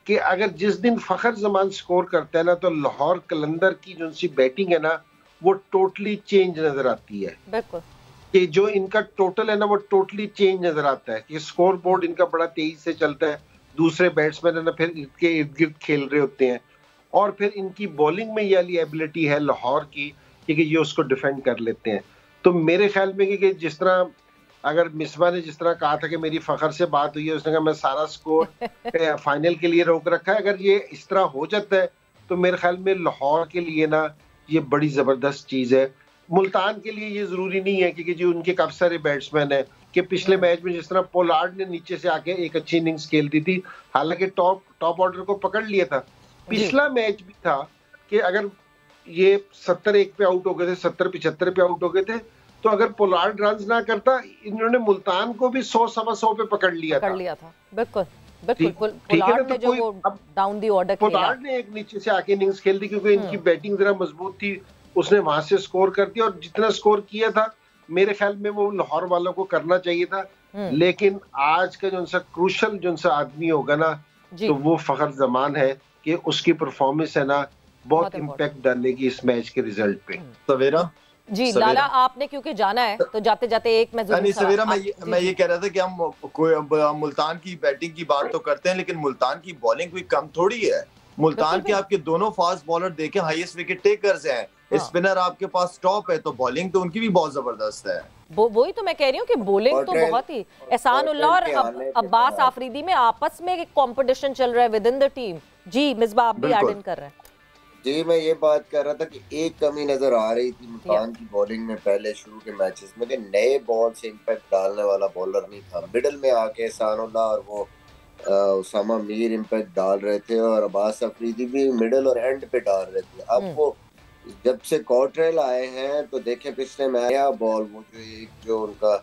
कि अगर जिस दिन फखर जमान स्कोर करता है ना, तो लाहौर कलंदर की जो सी बैटिंग है ना, वो टोटली चेंज नजर आती है। बिल्कुल, कि जो इनका टोटल है ना, वो टोटली चेंज नजर आता है कि स्कोर बोर्ड इनका बड़ा तेजी से चलता है, दूसरे बैट्समैन है ना फिर इनके इर्द गिर्द खेल रहे होते हैं, और फिर इनकी बॉलिंग में ये वाली एबिलिटी है लाहौर की कि ये उसको डिफेंड कर लेते हैं। तो मेरे ख्याल में कि जिस तरह अगर मिसबा ने जिस तरह कहा था कि मेरी फखर से बात हुई है, उसने कहा मैं सारा स्कोर फाइनल के लिए रोक रखा है, अगर ये इस तरह हो जाता है तो मेरे ख्याल में लाहौर के लिए ना ये बड़ी जबरदस्त चीज है। मुल्तान के लिए ये जरूरी नहीं है क्योंकि जो उनके काफी सारे बैट्समैन है कि पिछले मैच में जिस तरह पोलार्ड ने नीचे से आके एक अच्छी इनिंग्स खेल दी थी, हालांकि टॉप ऑर्डर को पकड़ लिया था। पिछला मैच भी था कि अगर ये 70-1 पे आउट हो गए थे, 70-75 पे आउट हो गए थे, तो अगर पोलार्ड रन ना करता, इन्होंने मुल्तान को भी 100-125 पे पकड़ लिया था। बिल्कुल बिल्कुल। पोलार्ड ने जो वो डाउन दी ऑर्डर खेला, पोलार्ड ने एक नीचे से आके इनिंग्स खेल दी क्योंकि इनकी बैटिंग जरा मजबूत थी, उसने वहां से स्कोर कर दिया, और जितना स्कोर किया था मेरे ख्याल में वो लाहौर वालों को करना चाहिए था। लेकिन आज का जो क्रूशल जो आदमी होगा ना, तो वो फखर जमान है कि उसकी परफॉर्मेंस है ना बहुत इम्पैक्ट डालेगी इस मैच के रिजल्ट पे। सवेरा जी लाला, आपने क्योंकि जाना है तो जाते जाते एक मैं सवेरा मैं ये कह रहा था कि हम कोई मुल्तान की बैटिंग की बात तो करते हैं, लेकिन मुल्तान की बॉलिंग कोई कम थोड़ी है। मुल्तान के आपके दोनों फास्ट बॉलर देखें, हाईएस्ट विकेट टेकर्स हैं, स्पिनर आपके पास टॉप है, तो बॉलिंग तो उनकी भी बहुत जबरदस्त है। वही तो मैं कह रही हूँ कि बॉलिंग तो बहुत ही, एहसान उल्लाह और अब्बास आफरीदी में आपस में एक कंपटीशन चल रहा है विद इन द टीम। जी मिसबा, आप भी ऐड इन कर रहे हैं। जी मैं ये बात कर रहा था कि एक कमी नजर आ रही थी मुल्तान की बॉलिंग में पहले शुरू के मैचेस में, कि नए बॉल से इम्पैक्ट डालने वाला बॉलर नहीं था। मिडिल में आके एहसानुल्लाह और वो उसामा मीर इम्पैक्ट डाल रहे थे, और अब्बास अफरीदी भी मिडिल और एंड पे डाल रहे थे। अब वो जब से कॉटरेल आए हैं तो देखें पिछले में आया बॉल, वो जो उनका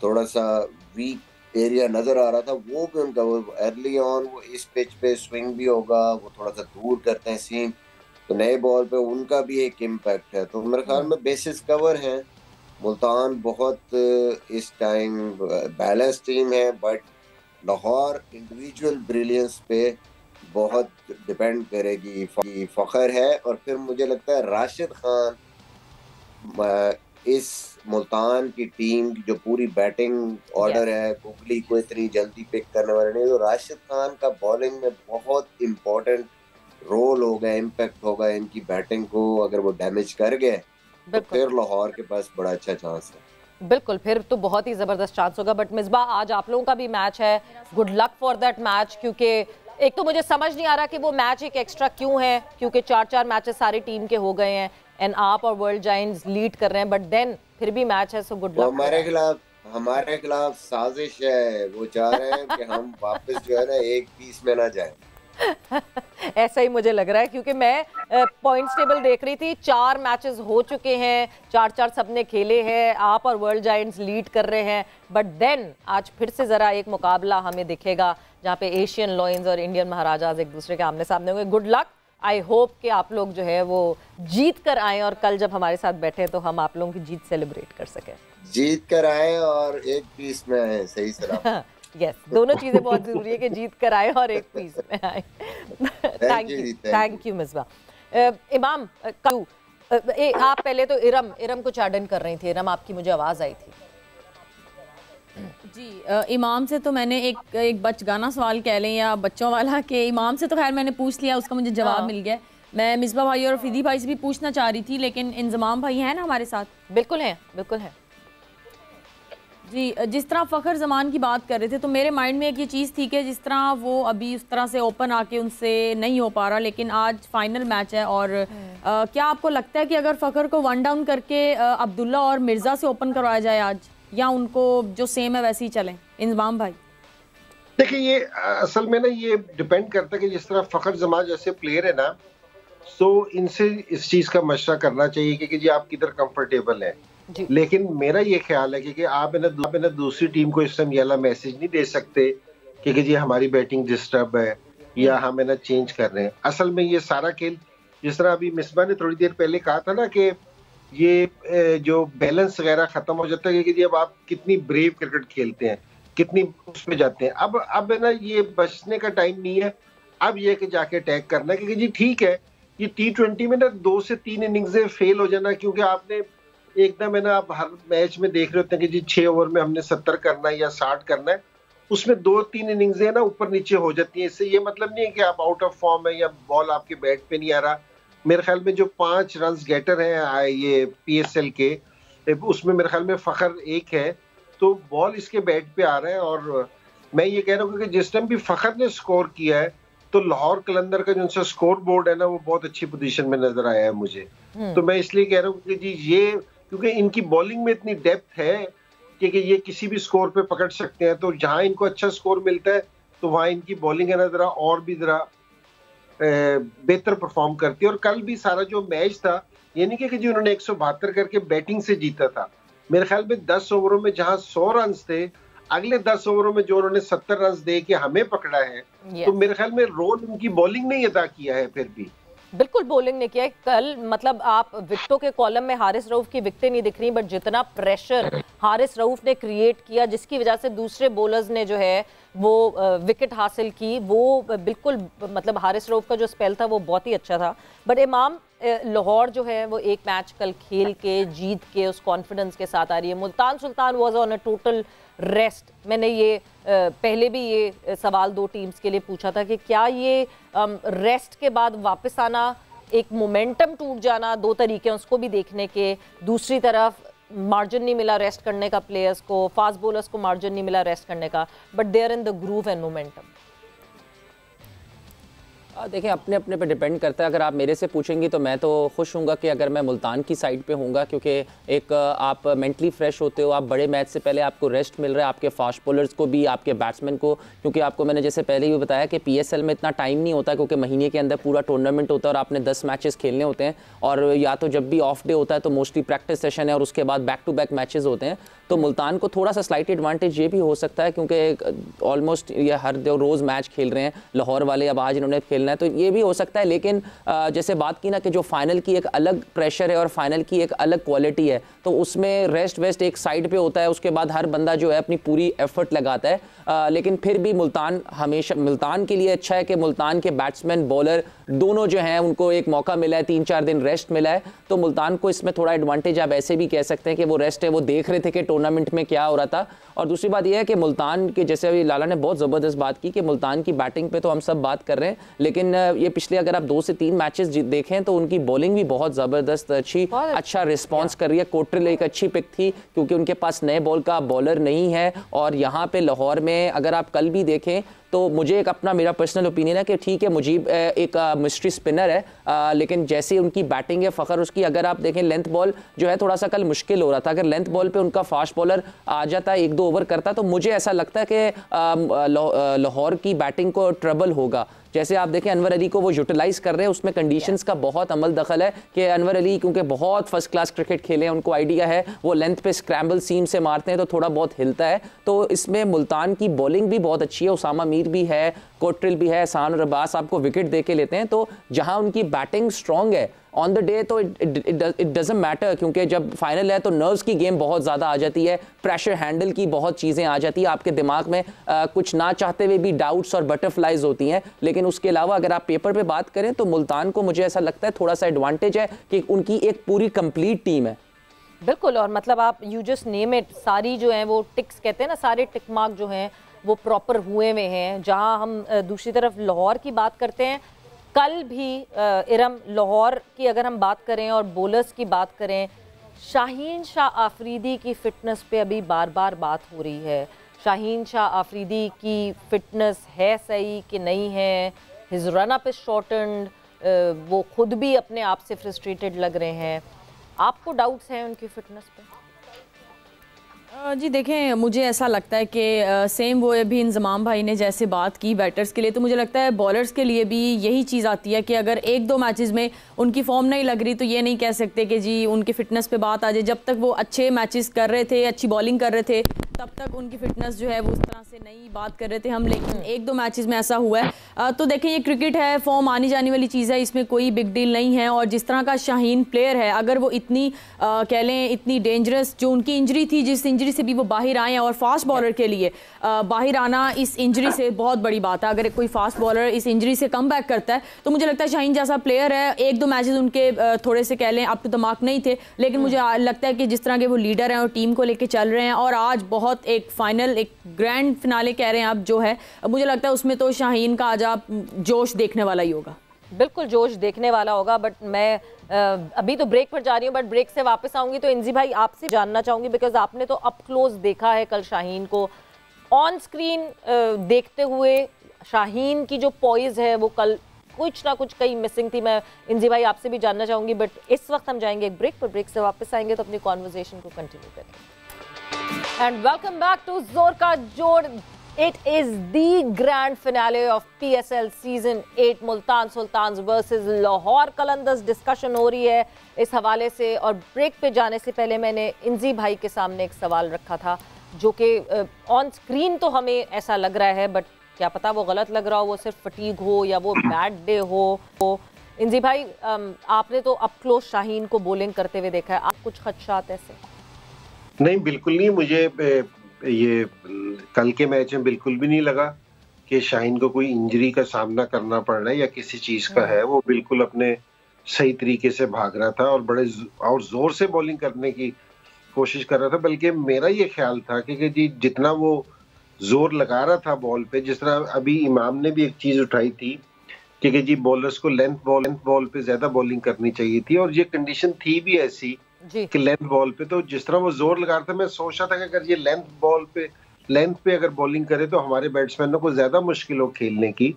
थोड़ा सा वीक एरिया नजर आ रहा था, वो भी उनका वो अर्ली ऑन वो इस पिच पे स्विंग भी होगा, वो थोड़ा सा दूर करते हैं सीम, तो नए बॉल पे उनका भी एक इम्पैक्ट है। तो मेरे ख्याल में बेसिस कवर है। मुल्तान बहुत इस टाइम बैलेंस टीम है, बट लाहौर इंडिविजुअल ब्रिलियंस पे बहुत डिपेंड करेगी। फखर है, और फिर मुझे लगता है राशिद खान इस मुल्तान की टीम की जो पूरी बैटिंग ऑर्डर है, गुगली को इतनी जल्दी पिक करने वाले नहीं, तो राशिद खान का बॉलिंग में बहुत इम्पोर्टेंट रोल होगा, इम्पैक्ट होगा इनकी बैटिंग को। अगर वो डैमेज कर गए तो फिर लाहौर के पास बड़ा अच्छा चांस है। बिल्कुल, फिर तो बहुत ही जबरदस्त चांस होगा। बट मिसबा, आज आप लोगों का भी मैच है, good luck for that match, क्योंकि एक तो मुझे समझ नहीं आ रहा कि वो मैच एक एक्स्ट्रा क्यों है, क्योंकि 4-4 मैचेस सारी टीम के हो गए हैं एंड आप और वर्ल्ड जायंट्स लीड कर रहे हैं, बट देन फिर भी मैच है, सो गुड लक। हमारे खिलाफ साजिश है, वो चाह रहे हैं कि हम वापस जो है ना एक पीस में ना जाएं। ऐसा ही मुझे लग रहा है, क्योंकि मैं पॉइंट्स टेबल देख रही थी, 4 मैचेस हो चुके हैं, 4-4 सबने खेले हैं, आप और वर्ल्ड जायंट्स लीड कर रहे हैं, बट देन आज फिर से जरा एक मुकाबला हमें दिखेगा जहाँ पे एशियन लॉयंस और इंडियन महाराजाज एक दूसरे के आमने सामने होंगे। गुड लक, आई होप कि आप लोग जो है वो जीत कर आए, और कल जब हमारे साथ बैठे तो हम आप लोगों की जीत सेलिब्रेट कर सके। जीत कर आए और एक पीस में आए, सही सलाह। यस, दोनों चीजें बहुत जरूरी है कि जीत कर आए और एक पीस में आए। Thank you Misbah. इमाम, आप पहले तो इरम कुछ ऐड कर रही थी। इरम, आपकी मुझे आवाज आई थी। जी, इमाम से तो मैंने एक बचगाना सवाल कह लें या बच्चों वाला, कि इमाम से तो खैर मैंने पूछ लिया, उसका मुझे जवाब मिल गया। मैं मिसबा भाई और फिदी भाई से भी पूछना चाह रही थी, लेकिन इंजमाम भाई हैं ना हमारे साथ? बिल्कुल हैं, बिल्कुल हैं जी। जिस तरह फ़खर ज़मान की बात कर रहे थे, तो मेरे माइंड में एक ये चीज़ थी कि जिस तरह वो अभी उस तरह से ओपन आके उनसे नहीं हो पा रहा, लेकिन आज फाइनल मैच है, और क्या आपको लगता है कि अगर फ़खर को 1 डाउन करके अब्दुल्ला और मिर्ज़ा से ओपन करवाया जाए आज, या उनको जो सेम है वैसे ही चलें? इंजमाम भाई देखिए, ये असल में ना ये डिपेंड करता है कि जिस तरह फ़खर ज़मान जैसे प्लेयर है ना, सो इनसे इस चीज़ का मशवरा करना चाहिए कि जी आप किधर कंफर्टेबल हैं। लेकिन मेरा ये ख्याल है कि आप ना दूसरी टीम को इस टाइम ये वाला मैसेज नहीं दे सकते कि जी हमारी बैटिंग डिस्टर्ब है या हम ना चेंज कर रहे हैं। असल में ये सारा खेल, जिस तरह अभी मिसबा ने थोड़ी देर पहले कहा था ना कि ये जो बैलेंस वगैरह खत्म हो जाता है कि जी अब आप कितनी ब्रेव क्रिकेट खेलते हैं, कितनी उसमें जाते हैं। अब है ना, ये बचने का टाइम नहीं है, अब ये कि जाके अटैक करना है। क्योंकि जी ठीक है, ये T20 में ना 2 से 3 इनिंग्स फेल हो जाना, क्योंकि आपने एकदम है ना, आप हर मैच में देख रहे होते हैं कि जी 6 ओवर में हमने 70 करना है या 60 करना है, उसमें 2-3 इनिंग्स है ना ऊपर नीचे हो जाती है। इससे ये मतलब नहीं है कि आप आउट ऑफ फॉर्म है या बॉल आपके बैट पे नहीं आ रहा। मेरे ख्याल में जो 5 रन गेटर हैं ये PSL के, उसमें मेरे ख्याल में फखर एक है, तो बॉल इसके बैट पे आ रहा है। और मैं ये कह रहा हूँ कि जिस टाइम भी फखर ने स्कोर किया है तो लाहौर कलंदर का जो उनका स्कोर बोर्ड है ना, वो बहुत अच्छी पोजीशन में नजर आया है मुझे। तो मैं इसलिए कह रहा हूँ कि जी ये, क्योंकि इनकी बॉलिंग में इतनी डेप्थ है कि ये किसी भी स्कोर पे पकड़ सकते हैं, तो जहां इनको अच्छा स्कोर मिलता है तो वहां इनकी बॉलिंग है ना जरा और भी जरा बेहतर परफॉर्म करती है। और कल भी सारा जो मैच था, ये नहीं कि जी उन्होंने 172 करके बैटिंग से जीता था। मेरे ख्याल में 10 ओवरों में जहां 100 रन थे, अगले 10 ओवरों में जो उन्होंने 70 रन दे के हमें पकड़ा है, तो मेरे ख्याल में रोल उनकी बॉलिंग ने अदा किया है। फिर भी बिल्कुल बॉलिंग ने किया है कल। मतलब आप विकेटों के कॉलम में हारिस रऊफ की विकेटें नहीं दिख रही, बट जितना प्रेशर हारिस रऊफ ने क्रिएट किया, जिसकी वजह से दूसरे बॉलर्स ने जो है वो विकेट हासिल की, वो बिल्कुल मतलब हारिस रऊफ का जो स्पेल था वो बहुत ही अच्छा था। बट इमाम, लाहौर जो है वो एक मैच कल खेल के जीत के उस कॉन्फिडेंस के साथ आ रही है। Multan Sultan was on a total rest. मैंने ये पहले भी ये सवाल 2 टीम्स के लिए पूछा था कि क्या ये रेस्ट के बाद वापस आना, एक मोमेंटम टूट जाना, 2 तरीके हैं उसको भी देखने के। दूसरी तरफ मार्जिन नहीं मिला रेस्ट करने का प्लेयर्स को, फास्ट बॉलर्स को मार्जिन नहीं मिला रेस्ट करने का, but they are in the groove and momentum. देखिए, अपने अपने पे डिपेंड करता है। अगर आप मेरे से पूछेंगी तो मैं तो खुश हूँगा कि अगर मैं मुल्तान की साइड पे हूँगा, क्योंकि एक आप मेंटली फ्रेश होते हो, आप बड़े मैच से पहले आपको रेस्ट मिल रहा है, आपके फास्ट बॉलर्स को भी, आपके बैट्समैन को। क्योंकि आपको मैंने जैसे पहले ही बताया कि PSL में इतना टाइम नहीं होता, क्योंकि महीने के अंदर पूरा टूर्नामेंट होता है और आपने 10 मैचेस खेलने होते हैं, और या तो जब भी ऑफ डे होता है तो मोस्टली प्रैक्टिस सेशन है और उसके बाद बैक टू बैक मैचेस होते हैं। तो मुल्तान को थोड़ा सा स्लाइट एडवांटेज ये भी हो सकता है, क्योंकि ऑलमोस्ट ये हर रोज़ मैच खेल रहे हैं लाहौर वाले, अब आज इन्होंने खेलना है, तो ये भी हो सकता है। लेकिन जैसे बात की ना कि जो फाइनल की एक अलग प्रेशर है और फाइनल की एक अलग क्वालिटी है, तो उसमें रेस्ट वेस्ट एक साइड पे होता है, उसके बाद हर बंदा जो है अपनी पूरी एफर्ट लगाता है। लेकिन फिर भी मुल्तान हमेशा, मुल्तान के लिए अच्छा है कि मुल्तान के बैट्समैन बॉलर दोनों जो हैं उनको एक मौका मिला है, 3-4 दिन रेस्ट मिला है, तो मुल्तान को इसमें थोड़ा एडवांटेज आप ऐसे भी कह सकते हैं कि वो रेस्ट है, वो देख रहे थे कि टूर्नामेंट में क्या हो रहा था। और दूसरी बात यह है कि मुल्तान के, जैसे अभी लाला ने बहुत ज़बरदस्त बात की कि मुल्तान की बैटिंग पे तो हम सब बात कर रहे हैं, लेकिन ये पिछले अगर आप 2 से 3 मैचेस देखें तो उनकी बॉलिंग भी बहुत ज़बरदस्त अच्छा रिस्पॉन्स कर रही है। कोट्रिल एक अच्छी पिक थी, क्योंकि उनके पास नए बॉल का बॉलर नहीं है। और यहाँ पे लाहौर में अगर आप कल भी देखें तो मुझे एक अपना मेरा पर्सनल ओपिनियन है कि ठीक है, मुजीब एक मिस्ट्री स्पिनर है, लेकिन जैसी उनकी बैटिंग है, फ़खर उसकी, अगर आप देखें लेंथ बॉल जो है थोड़ा सा कल मुश्किल हो रहा था। अगर लेंथ बॉल पे उनका फास्ट बॉलर आ जाता, 1-2 ओवर करता, तो मुझे ऐसा लगता है कि लाहौर की बैटिंग को ट्रबल होगा। जैसे आप देखें अनवर अली को वो यूटिलाइज कर रहे हैं, उसमें कंडीशंस का बहुत अमल दखल है कि अनवर अली क्योंकि बहुत फर्स्ट क्लास क्रिकेट खेले हैं, उनको आइडिया है, वो लेंथ पे स्क्रैम्बल सीम से मारते हैं तो थोड़ा बहुत हिलता है। तो इसमें मुल्तान की बॉलिंग भी बहुत अच्छी है, उसामा मीर भी है, कोट्रिल भी है, एहसान और अब्बास आपको विकेट दे के लेते हैं। तो जहां उनकी बैटिंग स्ट्रॉन्ग है ऑन द डे तो इट डजंट मैटर, क्योंकि जब फाइनल है तो नर्व्स की गेम बहुत ज़्यादा आ जाती है, प्रेशर हैंडल की बहुत चीज़ें आ जाती है, आपके दिमाग में कुछ ना चाहते हुए भी डाउट्स और बटरफ्लाइज होती हैं। लेकिन उसके अलावा अगर आप पेपर पे बात करें तो मुल्तान को मुझे ऐसा लगता है थोड़ा सा एडवांटेज है कि उनकी एक पूरी कंप्लीट टीम है। बिल्कुल, और मतलब आप यू जस्ट नेम इट, सारी जो हैं वो टिक्स कहते हैं ना, सारे टिक मार्क जो हैं वो प्रॉपर हुए हुए हैं। जहां हम दूसरी तरफ लाहौर की बात करते हैं, कल भी इरम लाहौर की अगर हम बात करें और बॉलर्स की बात करें, शाहीन शाह आफरीदी की फ़िटनेस पे अभी बार बार बात हो रही है। शाहीन शाह आफरीदी की फ़िटनेस है सही कि नहीं है, his run up is shortened, वो खुद भी अपने आप से फ्रस्ट्रेटेड लग रहे हैं। आपको डाउट्स हैं उनकी फ़िटनेस पे? जी देखें, मुझे ऐसा लगता है कि सेम वो अभी इंजमाम भाई ने जैसे बात की बैटर्स के लिए, तो मुझे लगता है बॉलर्स के लिए भी यही चीज़ आती है कि अगर एक दो मैचेस में उनकी फॉर्म नहीं लग रही तो ये नहीं कह सकते कि जी उनकी फ़िटनेस पे बात आ जाए। जब तक वो अच्छे मैचेस कर रहे थे, अच्छी बॉलिंग कर रहे थे, तब तक उनकी फ़िटनेस जो है वो उस तरह से नहीं बात कर रहे थे हम। लेकिन एक दो मैचेस में ऐसा हुआ है। तो देखें, ये क्रिकेट है, फॉर्म आनी जाने वाली चीज़ है, इसमें कोई बिग डील नहीं है। और जिस तरह का शाहीन प्लेयर है, अगर वो इतनी कह लें इतनी डेंजरस, जो उनकी इंजरी थी, जिस इंजरी से भी वो बाहर आए हैं, और फास्ट बॉलर के लिए बाहर आना इस इंजरी से बहुत बड़ी बात है। अगर कोई फास्ट बॉलर इस इंजरी से कम बैक करता है तो मुझे लगता है शाहीन जैसा प्लेयर है। एक दो मैचेस उनके थोड़े से कह लें अप टू द मार्क नहीं थे, लेकिन मुझे लगता है कि जिस तरह के वो लीडर हैं और टीम को लेके चल रहे हैं, और आज बहुत एक फाइनल, एक ग्रैंड फिनाले कह रहे हैं आप जो है, मुझे लगता है उसमें तो शाहीन का आज आप जोश देखने वाला ही होगा। बिल्कुल जोश देखने वाला होगा। बट मैं अभी तो ब्रेक पर जा रही हूँ, बट ब्रेक से वापस आऊंगी तो इंजी भाई आपसे जानना चाहूंगी, बिकॉज आपने तो अप क्लोज देखा है कल शाहीन को ऑन स्क्रीन देखते हुए। शाहीन की जो पॉइज है वो कल कुछ ना कुछ कहीं मिसिंग थी। मैं इंजी भाई आपसे भी जानना चाहूंगी, बट इस वक्त हम जाएंगे एक ब्रेक पर। ब्रेक से वापस आएंगे तो अपनी कॉन्वर्जेशन को कंटिन्यू करेंगे। And welcome back to Zor का जोड़। It is the grand finale of PSL Season 8 Multan sultans versus Lahore Qalandars. Discussion हो रही है इस हवाले से, और ब्रेक पे जाने से पहले मैंने इंजी भाई के सामने एक सवाल रखा था जो कि ऑन स्क्रीन तो हमें ऐसा लग रहा है, बट क्या पता वो गलत लग रहा हो, वो सिर्फ फटीग हो या वो बैड डे हो। इंजी भाई, आपने तो अप क्लोज शाहीन को बॉलिंग करते हुए देखा है, आप कुछ खदशात ऐसे? नहीं, बिल्कुल नहीं। मुझे ये कल के मैच में बिल्कुल भी नहीं लगा कि शाहीन को कोई इंजरी का सामना करना पड़ रहा है या किसी चीज का है। वो बिल्कुल अपने सही तरीके से भाग रहा था और बड़े और जोर से बॉलिंग करने की कोशिश कर रहा था। बल्कि मेरा ये ख्याल था कि जी जितना वो जोर लगा रहा था बॉल पे, जिस तरह अभी इमाम ने भी एक चीज उठाई थी कि जी बॉलर्स को लेंथ बॉल पे ज्यादा बॉलिंग करनी चाहिए थी, और ये कंडीशन थी भी ऐसी कि लेंथ बॉल पे। तो जिस तरह वो जोर लगा रहा था, मैं सोच रहा था कि अगर ये लेंथ पे अगर बॉलिंग करे तो हमारे बैट्समैनों को ज्यादा मुश्किल हो खेलने की।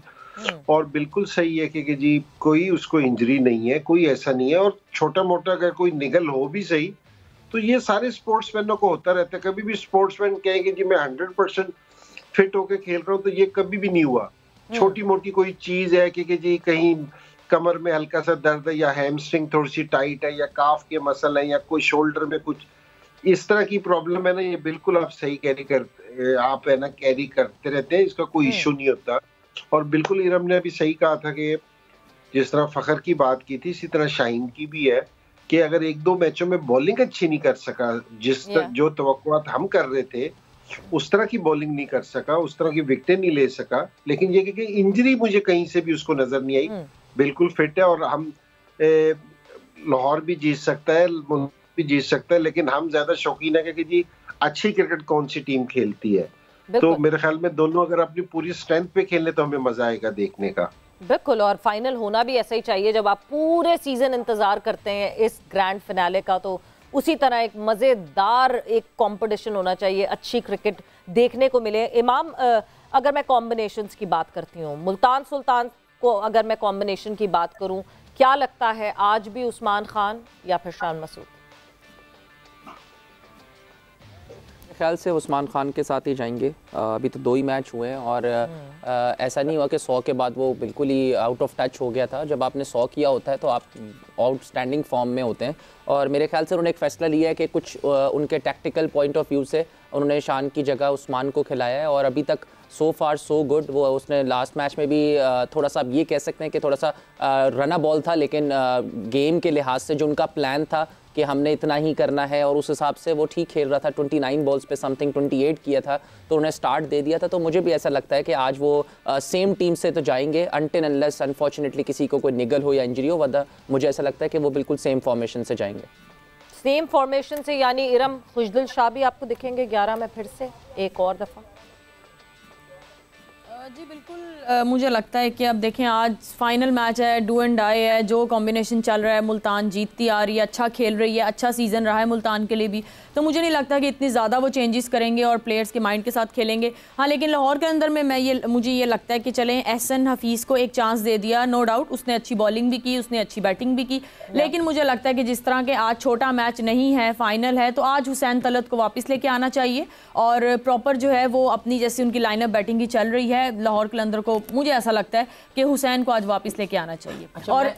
और बिल्कुल सही है कि जी कोई उसको इंजरी नहीं है, कोई ऐसा नहीं है। और छोटा मोटा अगर कोई निगल हो भी सही तो ये सारे स्पोर्ट्समैनों को होता रहता है। कभी भी स्पोर्ट्समैन कहेंगे जी मैं 100% फिट होके खेल रहा हूँ, तो ये कभी भी नहीं हुआ। छोटी मोटी कोई चीज है कि जी कहीं कमर में हल्का सा दर्द है, या हैमस्ट्रिंग थोड़ी सी टाइट है, या काफ के मसल है, या कोई शोल्डर में कुछ इस तरह की प्रॉब्लम है ना, ये बिल्कुल आप सही कैरी करते रहते हैं, इसका कोई इश्यू नहीं होता। और बिल्कुल इरम ने भी सही कहा था कि जिस तरह फखर की बात की थी, इसी तरह शाहीन की भी है कि अगर एक दो मैचों में बॉलिंग अच्छी नहीं कर सका, जो तवक्कुआत हम कर रहे थे उस तरह की बॉलिंग नहीं कर सका, उस तरह की विकेटें नहीं ले सका। लेकिन ये कि इंजरी मुझे कहीं से भी उसको नजर नहीं आई, बिल्कुल फिट है। और हम लाहौर भी जीत सकता है, भी जीत सकता है, लेकिन हम ज्यादा शौकीन है कि जी अच्छी क्रिकेट कौन सी टीम खेलती है। तो मेरे ख्याल में दोनों अगर अपनी पूरी स्ट्रेंथ पे खेलने तो हमें मजा आएगा देखने का। बिल्कुल, और फाइनल होना भी ऐसा ही चाहिए। जब आप पूरे सीजन इंतजार करते हैं इस ग्रैंड फिनाले का, तो उसी तरह एक मजेदार एक कंपटीशन होना चाहिए, अच्छी क्रिकेट देखने को मिले। इमाम, अगर मैं कॉम्बिनेशंस की बात करती हूँ, मुल्तान सुल्तान को अगर मैं कॉम्बिनेशन की बात करूं, क्या लगता है आज भी उस्मान खान या फिर शान मसूद? ख्याल से उस्मान खान के साथ ही जाएंगे। अभी तो 2 ही मैच हुए हैं, और ऐसा नहीं हुआ कि 100 के बाद वो बिल्कुल ही आउट ऑफ टच हो गया था। जब आपने 100 किया होता है तो आप आउटस्टैंडिंग फॉर्म में होते हैं, और मेरे ख्याल से उन्होंने एक फ़ैसला लिया है कि कुछ उनके टैक्टिकल पॉइंट ऑफ व्यू से उन्होंने शान की जगह उस्मान को खिलाया है, और अभी तक सो फार सो गुड। वो उसने लास्ट मैच में भी थोड़ा सा आप ये कह सकते हैं कि थोड़ा सा रना बॉल था, लेकिन गेम के लिहाज से जो उनका प्लान था कि हमने इतना ही करना है, और उस हिसाब से वो ठीक खेल रहा था। 29 बॉल्स पे समथिंग 28 किया था, तो उन्हें स्टार्ट दे दिया था। तो मुझे भी ऐसा लगता है कि आज वो सेम टीम से तो जाएंगे, अनटिल अनलेस अनफॉर्चुनेटली किसी को कोई निगल हो या इंजरी हो, वरना मुझे ऐसा लगता है कि वो बिल्कुल सेम फॉर्मेशन से जाएंगे। सेम फॉर्मेशन से, यानी इरम खुशदिल शाह भी आपको दिखेंगे 11 में फिर से एक और दफ़ा? जी बिल्कुल, मुझे लगता है कि अब देखें आज फाइनल मैच है, डू एंड डाई है, जो कॉम्बिनेशन चल रहा है, मुल्तान जीतती आ रही है, अच्छा खेल रही है, अच्छा सीज़न रहा है मुल्तान के लिए भी, तो मुझे नहीं लगता कि इतनी ज़्यादा वो चेंजेस करेंगे और प्लेयर्स के माइंड के साथ खेलेंगे। हाँ, लेकिन लाहौर के अंदर में मुझे ये लगता है कि चलें एहसन हफीज़ को एक चांस दे दिया, नो डाउट उसने अच्छी बॉलिंग भी की, उसने अच्छी बैटिंग भी की, लेकिन मुझे लगता है कि जिस तरह के आज छोटा मैच नहीं है, फाइनल है, तो आज हुसैन तलत को वापस लेके आना चाहिए और प्रॉपर जो है वो अपनी जैसी उनकी लाइनअप बैटिंग की चल रही है लाहौर कलंदर को, मुझे ऐसा लगता है कि हुसैन को आज वापस लेके आना चाहिए। अच्छा, और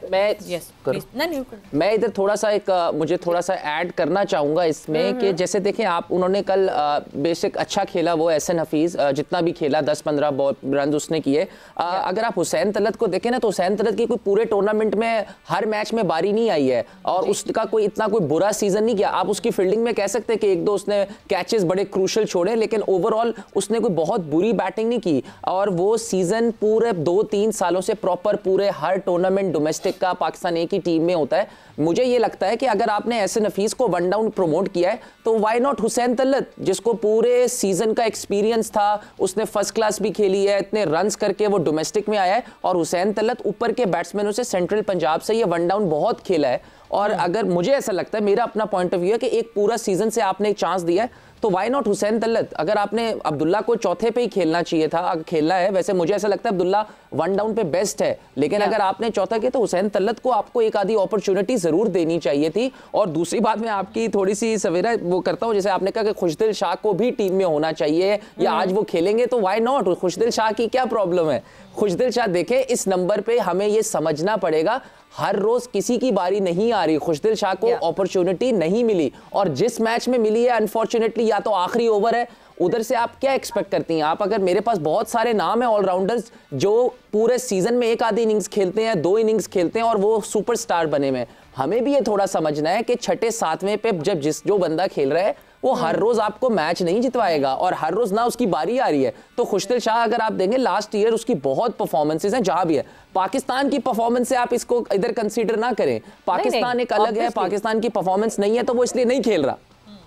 मैं इधर थोड़ा सा मुझे थोड़ा सा ऐड करना चाहूंगा इसमें कि जैसे देखें आप, उन्होंने कल बेसिक अच्छा खेला वो एहसन हफीज, जितना भी खेला 10-15 रन उसने किए। अगर आप हुसैन तलत को देखें ना, तो हुसैन तलत की कोई पूरे टूर्नामेंट में हर मैच में बारी नहीं आई है और उसका कोई इतना कोई बुरा सीजन नहीं किया। आप उसकी फील्डिंग में कह सकते हैं कि एक दो उसने कैचेस बड़े क्रूशल छोड़े, लेकिन ओवरऑल उसने कोई बहुत बुरी बैटिंग नहीं की और वो सीजन पूरे 2-3 सालों से प्रॉपर पूरे हर टूर्नामेंट डोमेस्टिक का पाकिस्तान ए की टीम में होता है। मुझे ये लगता है कि अगर आपने एहसन हफीज को वन डाउन प्रमोट किया है तो व्हाई नॉट हुसैन तलत, जिसको पूरे सीजन का एक्सपीरियंस था, उसने फर्स्ट क्लास भी खेली है, इतने रन्स करके वो डोमेस्टिक में आया है और हुसैन तलत ऊपर के बैट्समैनों से सेंट्रल पंजाब से ये वन डाउन बहुत खेला है। और अगर मुझे ऐसा लगता है, मेरा अपना पॉइंट ऑफ व्यू है कि एक पूरा सीजन से आपने एक चांस दिया है तो व्हाई नॉट हुसैन तलत। अगर आपने अब्दुल्ला को चौथे पे ही खेलना चाहिए था, अगर खेलना है, वैसे मुझे ऐसा लगता है अब्दुल्ला वन डाउन पे बेस्ट है, लेकिन अगर आपने चौथा किया तो हुसैन तलत को आपको एक आधी अपॉर्चुनिटी जरूर देनी चाहिए थी। और दूसरी बात मैं आपकी थोड़ी सी सवेरा वो करता हूँ, जैसे आपने कहा कि खुशदिल शाह को भी टीम में होना चाहिए या आज वो खेलेंगे तो व्हाई नॉट, खुशदिल शाह की क्या प्रॉब्लम है। खुशदिल शाह देखें इस नंबर पे हमें ये समझना पड़ेगा, हर रोज किसी की बारी नहीं आ रही, खुशदिल शाह को अपॉर्चुनिटी नहीं मिली और जिस मैच में मिली है अनफॉर्चुनेटली या तो आखिरी ओवर है, उधर से आप क्या एक्सपेक्ट करती हैं। आप अगर, मेरे पास बहुत सारे नाम है ऑलराउंडर्स जो पूरे सीजन में एक आधी इनिंग्स खेलते हैं, 2 इनिंग्स खेलते हैं और वो सुपरस्टार बने में। हमें भी ये थोड़ा समझना है कि छठे सातवें पे जब जो बंदा खेल रहा है वो हर रोज आपको मैच नहीं जितवाएगा और हर रोज ना उसकी बारी आ रही है। तो खुशदिल शाह अगर आप देंगे लास्ट ईयर उसकी बहुत परफॉर्मेंसेस हैं, जहां भी है पाकिस्तान की परफॉर्मेंस से आप इसको इधर कंसीडर ना करें। पाकिस्तान एक अलग है, पाकिस्तान की परफॉर्मेंस नहीं है तो वो इसलिए नहीं खेल रहा।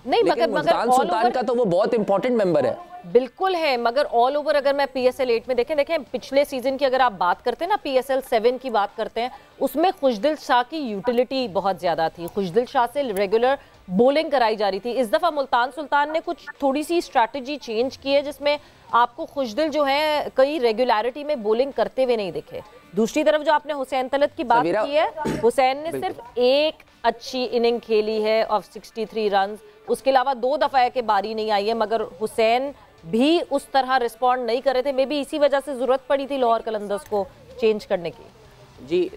नहीं, मगर सुल्तान का तो वो बहुत इंपॉर्टेंट मेंबर है, बिल्कुल है, मगर ऑल ओवर अगर मैं PSL 8 में देखें पिछले सीजन की अगर आप बात करते हैं ना, PSL 7 की बात करते हैं, उसमें खुशदिल शाह की यूटिलिटी बहुत ज्यादा थी, खुशदिल शाह से रेगुलर बॉलिंग कराई जा रही थी। इस दफा मुल्तान सुल्तान ने कुछ थोड़ी सी स्ट्रैटेजी चेंज की है जिसमें आपको खुशदिल जो है कई रेगुलरिटी में बॉलिंग करते हुए नहीं दिखे। दूसरी तरफ जो आपने हुसैन तलत की बात की है, हुसैन ने सिर्फ एक अच्छी इनिंग खेली है ऑफ 63 रन, उसके अलावा 2 दफा के बारी नहीं आई है, मगर हुसैन भी उस तरह रिस्पॉन्ड नहीं कर रहे थे। मे बी इसी वजह से जरूरत पड़ी थी लाहौर कलंदर्स को चेंज करने की। जी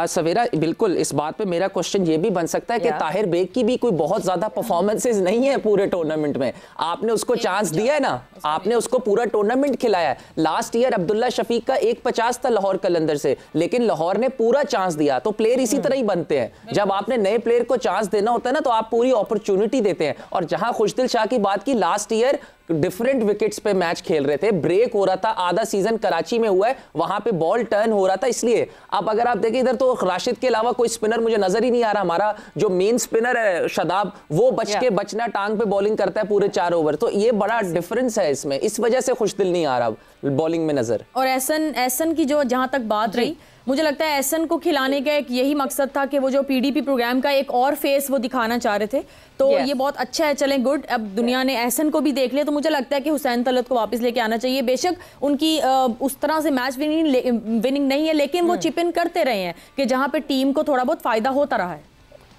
सवेरा, बिल्कुल इस बात पे मेरा क्वेश्चन ये भी बन सकता है कि ताहिर बेग की भी कोई बहुत ज्यादा परफॉर्मेंसेस नहीं है पूरे टूर्नामेंट में, आपने उसको चांस दिया है ना, आपने उसको पूरा टूर्नामेंट खिलाया है। लास्ट ईयर अब्दुल्ला शफीक का 150 था लाहौर कलंदर से, लेकिन लाहौर ने पूरा चांस दिया। तो प्लेयर इसी तरह ही बनते हैं, जब आपने नए प्लेयर को चांस देना होता है ना तो आप पूरी अपॉर्चुनिटी देते हैं। और जहां खुशदिल शाह की बात की, लास्ट ईयर डिफरेंट विकेट्स पे मैच खेल रहे थे, ब्रेक हो रहा था, आधा सीजन कराची में हुआ है, वहां पे बॉल टर्न हो रहा था, इसलिए अब अगर आप देखें इधर तो राशिद के अलावा कोई स्पिनर मुझे नजर ही नहीं आ रहा। हमारा जो मेन स्पिनर है शदाब, वो बचना टांग पे बॉलिंग करता है पूरे 4 ओवर, तो ये बड़ा डिफरेंस है इसमें, इस वजह से खुशदिल नहीं आ रहा बॉलिंग में नजर। और एहसन की जो जहां तक बात रही, मुझे लगता है एहसन को खिलाने का एक यही मकसद था कि वो जो PDP प्रोग्राम का एक और फेस वो दिखाना चाह रहे थे, तो ये बहुत अच्छा है। चलें गुड, अब दुनिया ने एहसन को भी देख लिया, तो मुझे लगता है कि हुसैन तलत को वापस लेके आना चाहिए। बेशक उनकी उस तरह से मैच विनिंग नहीं है, लेकिन वो चिप इन करते रहे हैं कि जहां पे टीम को थोड़ा बहुत फायदा होता रहा है।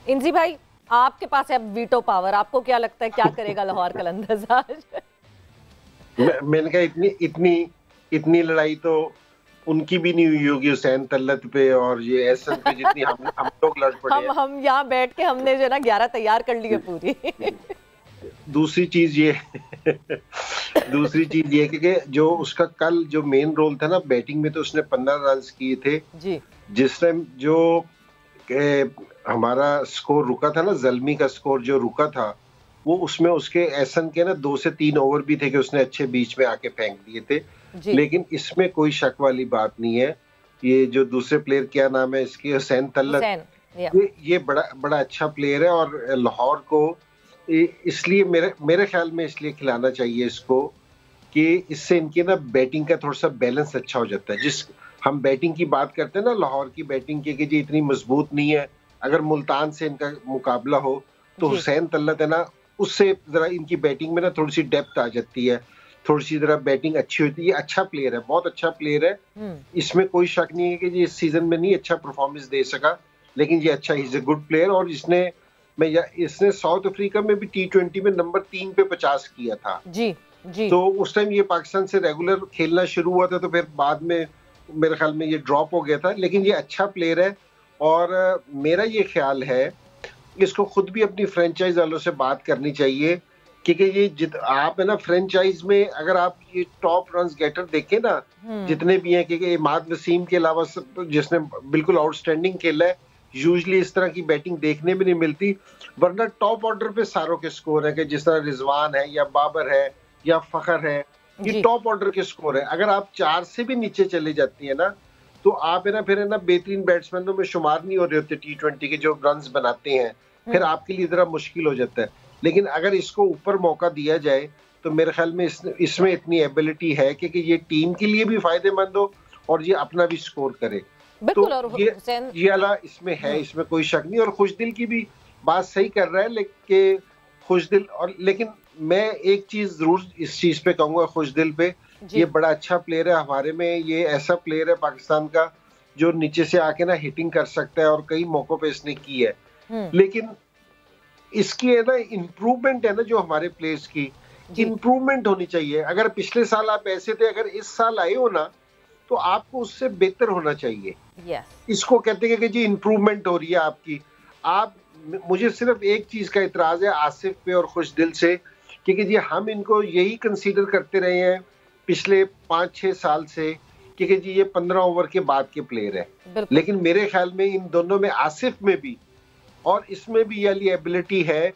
इंजी भाई, आपके पास है वीटो पावर, आपको क्या लगता है क्या करेगा लाहौर कलंदर्स आज? मैंने कहा इतनी लड़ाई तो उनकी भी नहीं हुई होगी हुसैन तलत पे और ये एहसन पे जितनी हम लोग लड़ पड़े हैं। हम यहाँ बैठ के हमने जो ना 11 तैयार कर ली है पूरी। दूसरी चीज ये कि जो उसका कल जो मेन रोल था ना बैटिंग में, तो उसने 15 रन किए थे जी। जिस टाइम जो हमारा स्कोर रुका था ना, जल्मी का स्कोर जो रुका था, वो उसमें उसके एहसन के ना 2 से 3 ओवर भी थे कि उसने अच्छे बीच में आके फेंक दिए थे। लेकिन इसमें कोई शक वाली बात नहीं है, ये जो दूसरे प्लेयर, क्या नाम है इसकी, हुसैन तलत, ये बड़ा अच्छा प्लेयर है और लाहौर को इसलिए मेरे ख्याल में इसलिए खिलाना चाहिए इसको कि इससे इनके ना बैटिंग का थोड़ा सा बैलेंस अच्छा हो जाता है। जिस हम बैटिंग की बात करते हैं ना, लाहौर की बैटिंग की कि जी इतनी मजबूत नहीं है, अगर मुल्तान से इनका मुकाबला हो तो हुसैन तलत है ना, उससे जरा इनकी बैटिंग में ना थोड़ी सी डेप्थ आ जाती है, थोड़ी सी जरा बैटिंग अच्छी होती है। अच्छा प्लेयर है, बहुत अच्छा प्लेयर है, इसमें कोई शक नहीं है कि जी इस सीजन में नहीं अच्छा परफॉर्मेंस दे सका, लेकिन ये अच्छा, इज ए गुड प्लेयर। और इसने साउथ अफ्रीका में भी T20 में नंबर 3 पे 50 किया था जी जी। तो उस टाइम ये पाकिस्तान से रेगुलर खेलना शुरू हुआ था, तो फिर बाद में मेरे ख्याल में ये ड्रॉप हो गया था, लेकिन ये अच्छा प्लेयर है। और मेरा ये ख्याल है इसको खुद भी अपनी फ्रेंचाइज वालों से बात करनी चाहिए, क्योंकि ये आप है ना फ्रेंचाइज में अगर आप ये टॉप रन गेटर देखें ना जितने भी हैं, क्योंकि इमाद वसीम के अलावा जिसने बिल्कुल आउटस्टैंडिंग खेला है, यूजली इस तरह की बैटिंग देखने में नहीं मिलती, वरना टॉप ऑर्डर पे सारों के स्कोर है कि जिस तरह रिजवान है या बाबर है या फखर है, ये टॉप ऑर्डर के स्कोर है। अगर आप 4 से भी नीचे चले जाती है ना, तो आप है ना फिर है ना बेहतरीन बैट्समैनों में शुमार नहीं हो रहे होते T20 के जो रन्स बनाते हैं, फिर आपके लिए जरा मुश्किल हो जाता है। लेकिन अगर इसको ऊपर मौका दिया जाए तो मेरे ख्याल में इसमें इतनी एबिलिटी है कि ये टीम के लिए भी फायदेमंद हो और ये अपना भी स्कोर करे। तो ये वाला इसमें है, इसमें कोई शक नहीं। और खुशदिल की भी बात सही कर रहा है, लेकिन खुशदिल लेकिन मैं एक चीज जरूर इस चीज पे कहूंगा, खुशदिल पे, ये बड़ा अच्छा प्लेयर है हमारे में, ये ऐसा प्लेयर है पाकिस्तान का जो नीचे से आके ना हिटिंग कर सकता है और कई मौकों पे इसने की है। लेकिन इसकी है ना इम्प्रूवमेंट है ना, जो हमारे प्लेयर्स की इम्प्रूवमेंट होनी चाहिए। अगर पिछले साल आप ऐसे थे, अगर इस साल आए हो ना, तो आपको उससे बेहतर होना चाहिए। इसको कहते हैं कि जी इम्प्रूवमेंट हो रही है आपकी। मुझे सिर्फ एक चीज का इतराज है आसिफ पे और खुशदिल से, क्योंकि जी हम इनको यही कंसीडर करते रहे हैं पिछले 5-6 साल से, क्योंकि जी ये 15 ओवर के बाद के प्लेयर है। लेकिन मेरे ख्याल में इन दोनों में, आसिफ में भी और इसमें भी ये एबिलिटी है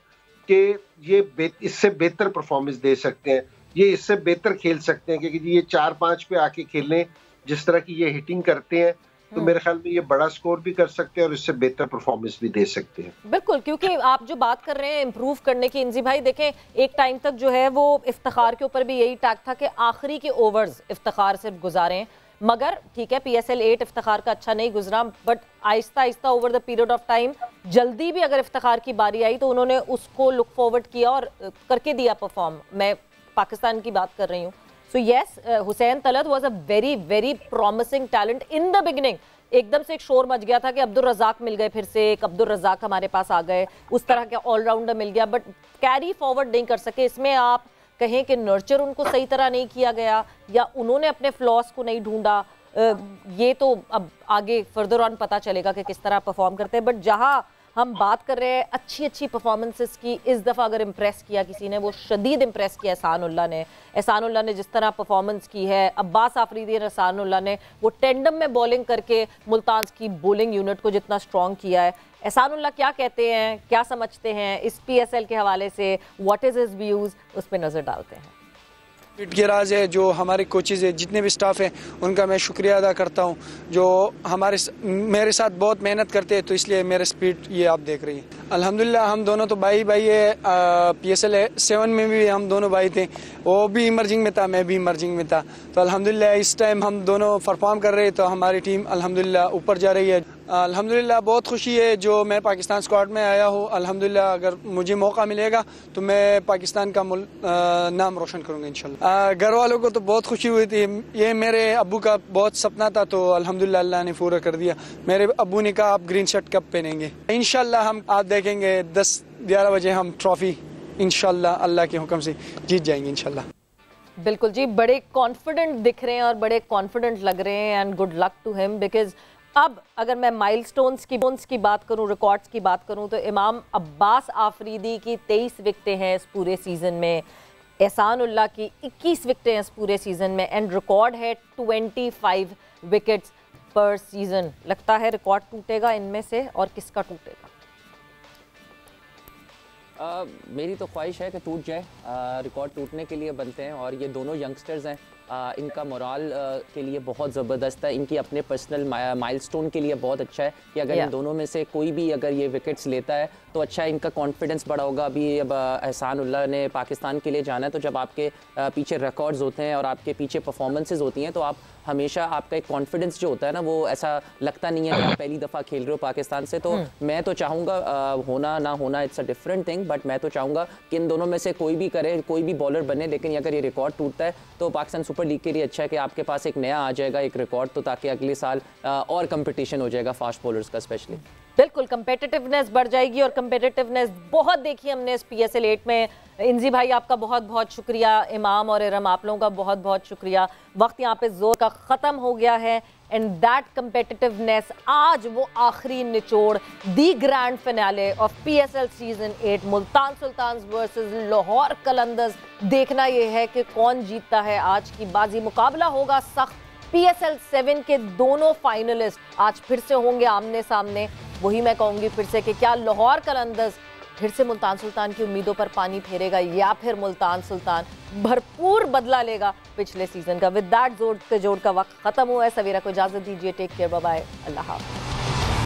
कि ये इससे बेहतर परफॉर्मेंस दे सकते हैं, ये इससे बेहतर खेल सकते हैं, क्योंकि ये 4-5 पे आके खेलें जिस तरह की ये हिटिंग करते हैं, तो मेरे ख्याल में ये बड़ा स्कोर भी कर सकते हैं और इससे बेहतर परफॉर्मेंस भी दे सकते हैं। बिल्कुल, क्योंकि आप जो बात कर रहे हैं इंप्रूव करने की, इंजी भाई देखें एक टाइम तक जो है वो इफ्तिखार के ऊपर भी यही टैग था कि आखिरी के ओवर्स इफ्तिखार से गुजारें, मगर ठीक है PSL 8 इफ्तिखार का अच्छा नहीं गुजरा, but Aahista Aahista over the period of time जल्दी भी अगर इफ्तिखार की बारी आई तो उन्होंने उसको लुक फॉरवर्ड किया और करके दिया परफॉर्म। मैं पाकिस्तान की बात कर रही हूँ। So yes, Hussain Talat was a very very promising talent in the beginning. एकदम से एक शोर मच गया था कि अब्दुल रज़ाक मिल गए, फिर से एक अब्दुल रज़ाक हमारे पास आ गए, उस तरह के ऑलराउंडर मिल गया, बट कैरी फॉरवर्ड नहीं कर सके। इसमें आप कहें कि नर्चर उनको सही तरह नहीं किया गया या उन्होंने अपने फ्लॉस को नहीं ढूंढा, ये तो अब आगे फर्दर ऑन पता चलेगा कि किस तरह परफॉर्म करते हैं। बट जहां हम बात कर रहे हैं अच्छी अच्छी परफॉर्मेंसेस की, इस दफ़ा अगर इम्प्रेस किया किसी ने, वो शदीद इम्प्रेस किया एहसानुल्लाह ने। एहसानुल्लाह ने जिस तरह परफॉर्मेंस की है, अब्बास आफरीदी और एहसानुल्लाह ने वो टेंडम में बॉलिंग करके मुल्तान की बॉलिंग यूनिट को जितना स्ट्रॉन्ग किया है। एहसानुल्लाह क्या कहते हैं, क्या समझते हैं इस PSL के हवाले से, व्हाट इज़ हिज व्यूज़, उस पर नज़र डालते हैं। स्पीड के राज है जो हमारे कोचेज़ है, जितने भी स्टाफ हैं, उनका मैं शुक्रिया अदा करता हूं, जो मेरे साथ बहुत मेहनत करते हैं, तो इसलिए मेरा स्पीड ये आप देख रही हैं। अल्हम्दुलिल्लाह हम दोनों तो भाई है। PSL 7 में भी हम दोनों भाई थे, वो भी इमर्जिंग में था, मैं भी इमर्जिंग में था, तो अल्हम्दुलिल्लाह इस टाइम हम दोनों परफॉर्म कर रहे हैं, तो हमारी टीम अल्हम्दुलिल्लाह ऊपर जा रही है। अल्हम्दुलिल्लाह बहुत खुशी है जो मैं पाकिस्तान स्क्वाड में आया हूँ। अल्हम्दुलिल्लाह अगर मुझे मौका मिलेगा तो मैं पाकिस्तान का नाम रोशन करूँगा इंशाल्लाह। घर वालों को तो बहुत खुशी हुई थी, ये मेरे अब्बू का बहुत सपना था, तो अल्हम्दुलिल्लाह अल्लाह ने पूरा कर दिया। मेरे अब्बू ने कहा आप ग्रीन शर्ट कब पहनेंगे, इंशाल्लाह हम आप देखेंगे 10-11 बजे हम ट्रॉफी इंशाल्लाह अल्लाह के हुक्म से जीत जाएंगे इंशाल्लाह। बिल्कुल जी, बड़े कॉन्फिडेंट दिख रहे हैं और बड़े कॉन्फिडेंट लग रहे हैं, and good luck to him. Because अब अगर मैं माइलस्टोन्स की बात करूं, रिकॉर्ड्स की बात करूं, तो इमाम अब्बास आफरीदी की 23 विकेटें हैं इस पूरे सीज़न में, एहसानुल्लाह की 21 विकेटें हैं इस पूरे सीज़न में, एंड रिकॉर्ड है 25 विकेट्स पर सीज़न। लगता है रिकॉर्ड टूटेगा इनमें से, और किसका टूटेगा? मेरी तो ख्वाहिश है कि टूट जाए, रिकॉर्ड टूटने के लिए बनते हैं और ये दोनों यंगस्टर्स हैं, इनका मोराल के लिए बहुत ज़बरदस्त है, इनकी अपने पर्सनल माइलस्टोन के लिए बहुत अच्छा है कि अगर इन दोनों में से कोई भी अगर ये विकेट्स लेता है तो अच्छा है, इनका कॉन्फिडेंस बढ़ा होगा। अभी अब एहसान उल्लाह ने पाकिस्तान के लिए जाना है, तो जब आपके पीछे रिकॉर्ड्स होते हैं और आपके पीछे परफॉर्मेंसेस होती हैं तो आप हमेशा आपका एक कॉन्फिडेंस जो होता है ना वो ऐसा लगता नहीं है कि आप पहली दफ़ा खेल रहे हो पाकिस्तान से। तो मैं तो चाहूँगा होना ना होना it's a different thing, but मैं तो चाहूँगा कि इन दोनों में से कोई भी करे, कोई भी बॉलर बने, लेकिन अगर ये रिकॉर्ड टूटता है तो पाकिस्तान सुपर लीग के लिए अच्छा है कि आपके पास एक नया आ जाएगा एक रिकॉर्ड, तो ताकि अगले साल और कंपटीशन हो जाएगा फास्ट बॉलर्स का स्पेशली। बिल्कुल कंपेटिटिवनेस बढ़ जाएगी और कंपेटिटिवनेस बहुत देखी हमने इस PSL 8 में। इंजी भाई आपका बहुत बहुत शुक्रिया, इमाम और इरम आप लोगों का बहुत बहुत शुक्रिया। वक्त यहाँ पे जोर का ख़त्म हो गया है एंड दैट कंपेटिटिवनेस, आज वो आखिरी निचोड़, the grand finale of PSL season 8 Multan sultans versus Lahore Qalandars. देखना ये है कि कौन जीतता है आज की बाजी। मुकाबला होगा सख्त, PSL 7 के दोनों फाइनलिस्ट आज फिर से होंगे आमने सामने। वही मैं कहूँगी फिर से कि क्या लाहौर कलंदर्स फिर से मुल्तान सुल्तान की उम्मीदों पर पानी फेरेगा या फिर मुल्तान सुल्तान भरपूर बदला लेगा पिछले सीजन का। विद दैट जोड़ का वक्त खत्म हुआ है। सवेरा को इजाजत दीजिए, टेक केयर, बाय बाय, अल्लाह हाफ़िज़।